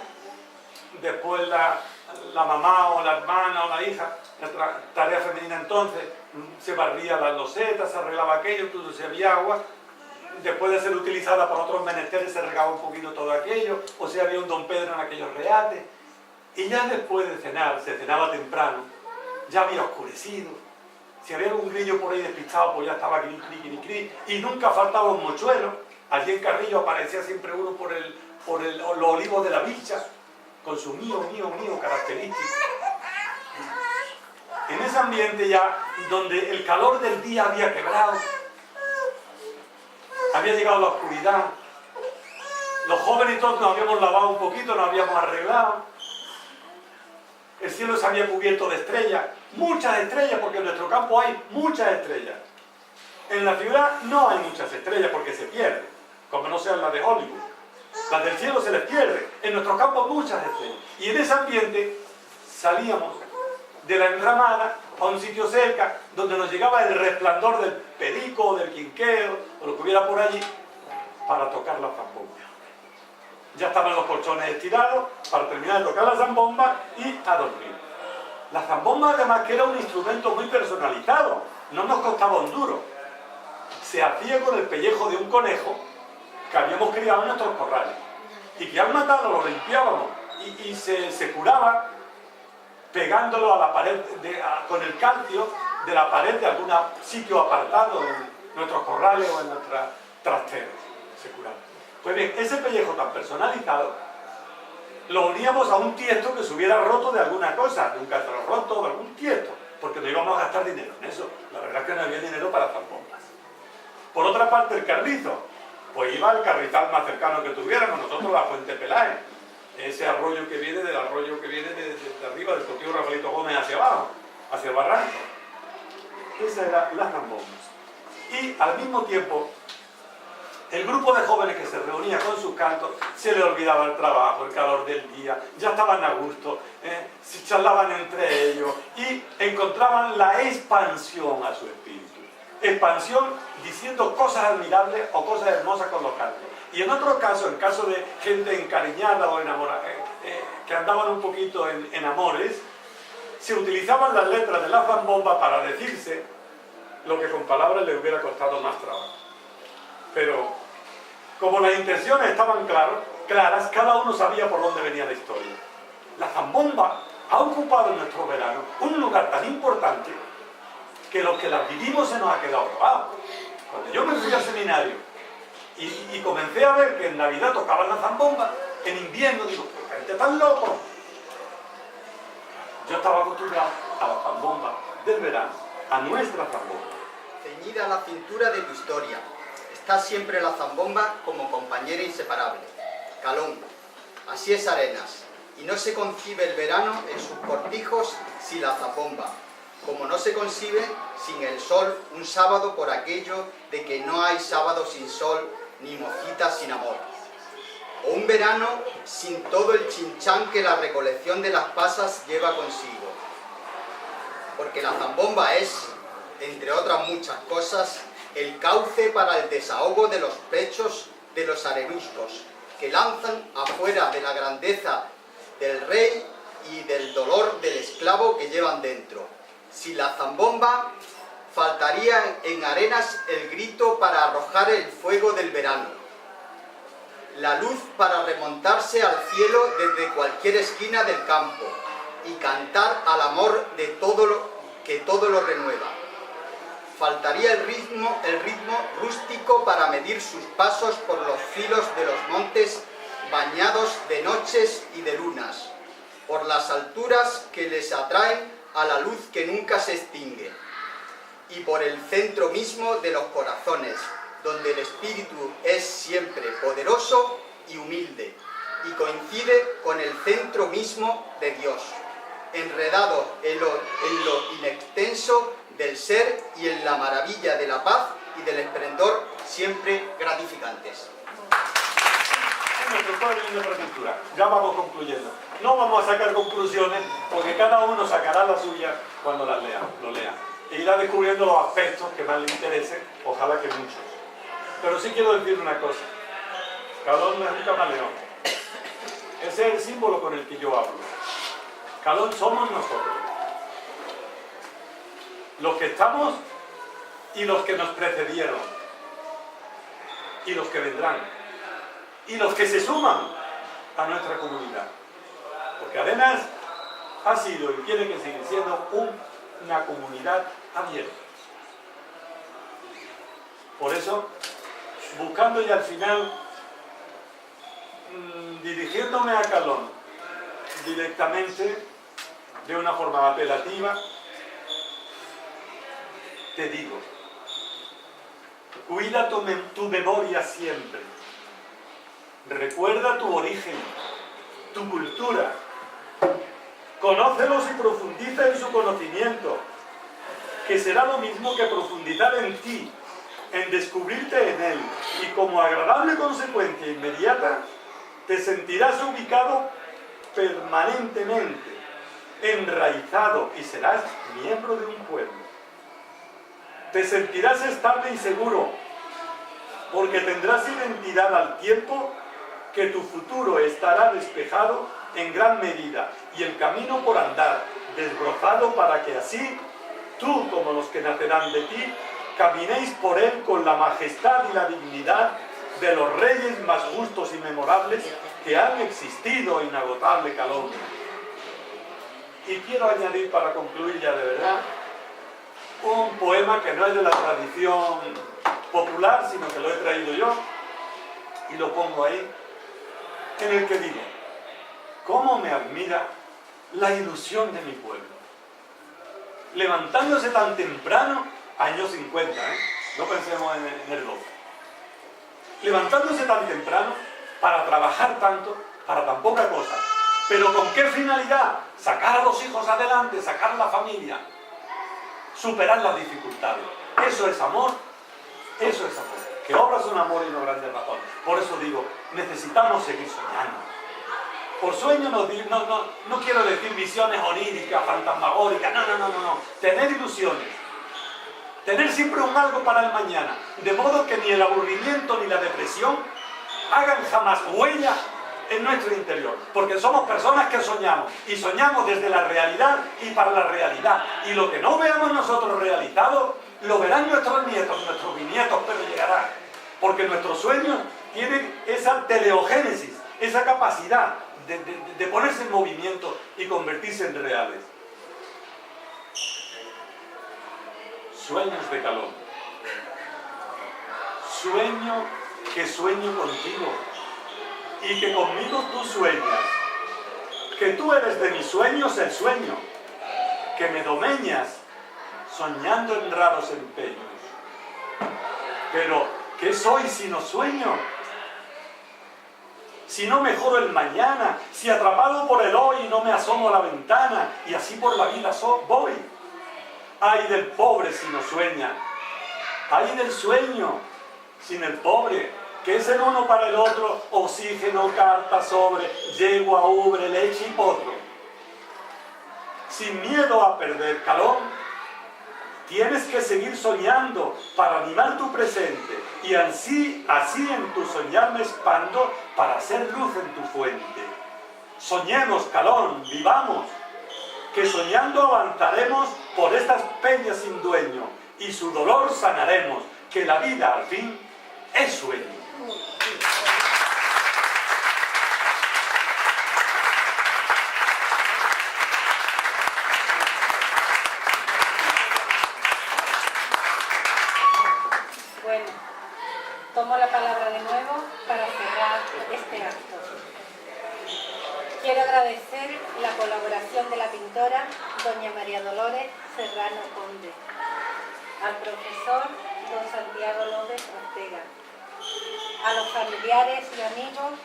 [SPEAKER 3] Después la mamá o la hermana o la hija, la tarea femenina entonces, se barría las losetas, se arreglaba aquello, incluso si había agua. Después de ser utilizada por otros menesteres se regaba un poquito todo aquello, o si había un don Pedro en aquellos reates. Y ya después de cenar, se cenaba temprano, ya había oscurecido. Si había algún grillo por ahí despistado, pues ya estaba cri, cri, cri, cri. Y nunca faltaba un mochuelo. Allí en Carrillo aparecía siempre uno por los olivos de la Bicha, con su mío, mío, mío característico. En ese ambiente ya, donde el calor del día había quebrado, había llegado la oscuridad, los jóvenes todos nos habíamos lavado un poquito, nos habíamos arreglado, el cielo se había cubierto de estrellas, muchas estrellas, porque en nuestro campo hay muchas estrellas. En la ciudad no hay muchas estrellas porque se pierden, como no sean las de Hollywood. Las del cielo se les pierde. En nuestros campos muchas escenas. Y en ese ambiente salíamos de la enramada a un sitio cerca donde nos llegaba el resplandor del perico o del quinqueo o lo que hubiera por allí para tocar la zambomba. Ya estaban los colchones estirados para terminar de tocar la zambomba y a dormir. La zambomba además que era un instrumento muy personalizado, no nos costaba un duro. Se hacía con el pellejo de un conejo que habíamos criado en nuestros corrales y que al matarlo lo limpiábamos y se curaba pegándolo a la pared con el calcio de la pared de algún sitio apartado en nuestros corrales o en nuestras trasteras. Se curaba. Pues bien, ese pellejo tan personalizado lo uníamos a un tiesto que se hubiera roto de alguna cosa, de un catarro roto o algún tiesto, porque no íbamos a gastar dinero en eso. La verdad es que no había dinero para zambombas. Por otra parte, el carrizo, pues iba al carrizal más cercano que tuviéramos, nosotros la Fuente Peláez, ese arroyo que viene de arriba del Cotillo Rafaelito Gómez hacia abajo, hacia el barranco. Esas eran las zambombas. Y al mismo tiempo, el grupo de jóvenes que se reunía con sus cantos, se le olvidaba el trabajo, el calor del día, ya estaban a gusto, se charlaban entre ellos y encontraban la expansión a su espíritu. Expansión diciendo cosas admirables o cosas hermosas con los cantos. Y en otros casos, en caso de gente encariñada o enamorada, que andaban un poquito en amores, se utilizaban las letras de la zambomba para decirse lo que con palabras le hubiera costado más trabajo. Pero como las intenciones estaban claras, cada uno sabía por dónde venía la historia. La zambomba ha ocupado en nuestro verano un lugar tan importante que los que las vivimos se nos ha quedado grabado. Cuando yo me fui al seminario y comencé a ver que en Navidad tocaban la zambomba, en invierno digo, ¿qué gente tan loco? Yo estaba acostumbrado a la zambomba del verano, a nuestra zambomba.
[SPEAKER 7] Ceñida a la cintura de tu historia, está siempre la zambomba como compañera inseparable. Calón, así es Arenas, y no se concibe el verano en sus cortijos sin la zambomba, como no se concibe sin el sol un sábado por aquello de que no hay sábado sin sol ni mocita sin amor. O un verano sin todo el chinchán que la recolección de las pasas lleva consigo. Porque la zambomba es, entre otras muchas cosas, el cauce para el desahogo de los pechos de los arenuscos, que lanzan afuera de la grandeza del rey y del dolor del esclavo que llevan dentro. Sin la zambomba, faltaría en Arenas el grito para arrojar el fuego del verano, la luz para remontarse al cielo desde cualquier esquina del campo y cantar al amor de todo lo renueva. Faltaría el ritmo rústico para medir sus pasos por los filos de los montes bañados de noches y de lunas, por las alturas que les atraen a la luz que nunca se extingue, y por el centro mismo de los corazones, donde el espíritu es siempre poderoso y humilde, y coincide con el centro mismo de Dios, enredado en lo inextenso del ser y en la maravilla de la paz y del esplendor siempre gratificantes.
[SPEAKER 3] Nuestro padre y nuestra cultura. Ya vamos concluyendo. No vamos a sacar conclusiones porque cada uno sacará la suya cuando las lea, lo lea. E irá descubriendo los aspectos que más le interesen, ojalá que muchos. Pero sí quiero decir una cosa. Calón no es un camaleón. Ese es el símbolo con el que yo hablo. Calón somos nosotros. Los que estamos y los que nos precedieron. Y los que vendrán. Y los que se suman a nuestra comunidad. Porque Arenas ha sido y tiene que seguir siendo una comunidad abierta. Por eso, buscando ya al final, dirigiéndome a Calón directamente, de una forma apelativa, te digo, cuida tu memoria siempre. Recuerda tu origen, tu cultura. Conócelos y profundiza en su conocimiento, que será lo mismo que profundizar en ti, en descubrirte en él, y como agradable consecuencia inmediata, te sentirás ubicado permanentemente, enraizado y serás miembro de un pueblo. Te sentirás estable y seguro, porque tendrás identidad al tiempo que tu futuro estará despejado en gran medida y el camino por andar desbrozado para que así tú como los que nacerán de ti caminéis por él con la majestad y la dignidad de los reyes más justos y memorables que han existido, inagotable Calón. Y quiero añadir para concluir ya de verdad un poema que no es de la tradición popular, sino que lo he traído yo y lo pongo ahí, en el que digo: ¿cómo me admira la ilusión de mi pueblo? Levantándose tan temprano, años 50, no pensemos en el 12. Levantándose tan temprano para trabajar tanto, para tan poca cosa. ¿Pero con qué finalidad? Sacar a los hijos adelante, sacar a la familia, superar las dificultades. Eso es amor, eso es amor. Que obras son amor y no grandes razones. Por eso digo, necesitamos seguir soñando. Por sueño no quiero decir visiones oníricas, fantasmagóricas, no. Tener ilusiones. Tener siempre un algo para el mañana. De modo que ni el aburrimiento ni la depresión hagan jamás huella en nuestro interior. Porque somos personas que soñamos. Y soñamos desde la realidad y para la realidad. Y lo que no veamos nosotros realizado, lo verán nuestros nietos, nuestros bisnietos, pero llegará. Porque nuestros sueños tienen esa teleogénesis, esa capacidad de ponerse en movimiento y convertirse en reales. Sueños de Calón. Sueño contigo y que conmigo tú sueñas, que tú eres de mis sueños el sueño, que me domeñas soñando en raros empeños. Pero, ¿qué soy si no sueño? Si no mejoro el mañana, si atrapado por el hoy no me asomo a la ventana y así por la vida voy. Ay del pobre si no sueña, ay del sueño sin el pobre, que es el uno para el otro, oxígeno, carta, sobre, yegua, ubre, leche y potro. Sin miedo a perder Calón, tienes que seguir soñando para animar tu presente y así en tu soñar me expando para hacer luz en tu fuente. Soñemos, Calón, vivamos, que soñando avanzaremos por estas peñas sin dueño y su dolor sanaremos, que la vida al fin es sueño.
[SPEAKER 1] Bueno, tomo la palabra de nuevo para cerrar este acto. Quiero agradecer la colaboración de la pintora doña María Dolores Serrano Conde, al profesor don Santiago López Ortega, a los familiares y amigos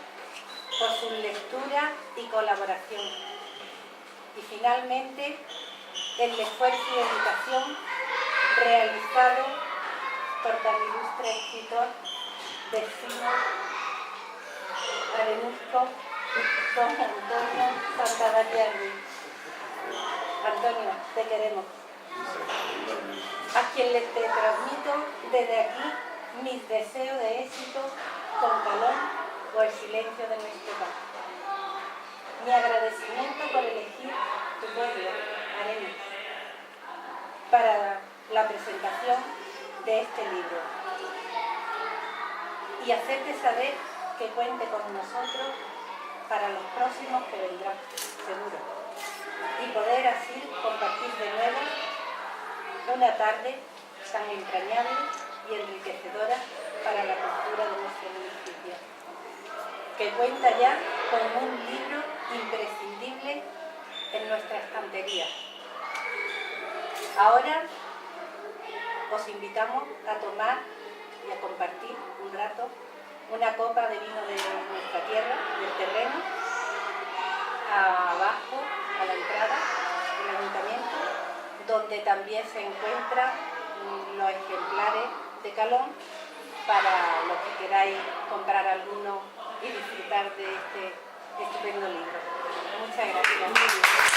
[SPEAKER 1] por su lectura y colaboración, y finalmente el esfuerzo y dedicación realizado por tan ilustre escritor, vecino, arenusco, don Antonio Santamaría Ruiz. Antonio, te queremos. A quien te transmito desde aquí mis deseos de éxito con Calón o el silencio de nuestro paz. Mi agradecimiento por elegir tu pueblo, Arenas, para la presentación de este libro y hacerte saber que cuente con nosotros para los próximos que vendrán, seguro, y poder así compartir de nuevo una tarde tan entrañable y enriquecedora para la cultura de nuestro municipio, que cuenta ya con un libro imprescindible en nuestra estantería. Ahora os invitamos a tomar y a compartir un rato una copa de vino de nuestra tierra, del terreno, abajo, a la entrada del ayuntamiento, donde también se encuentran los ejemplares de Calón para los que queráis comprar alguno y disfrutar de este estupendo libro. Muchas gracias.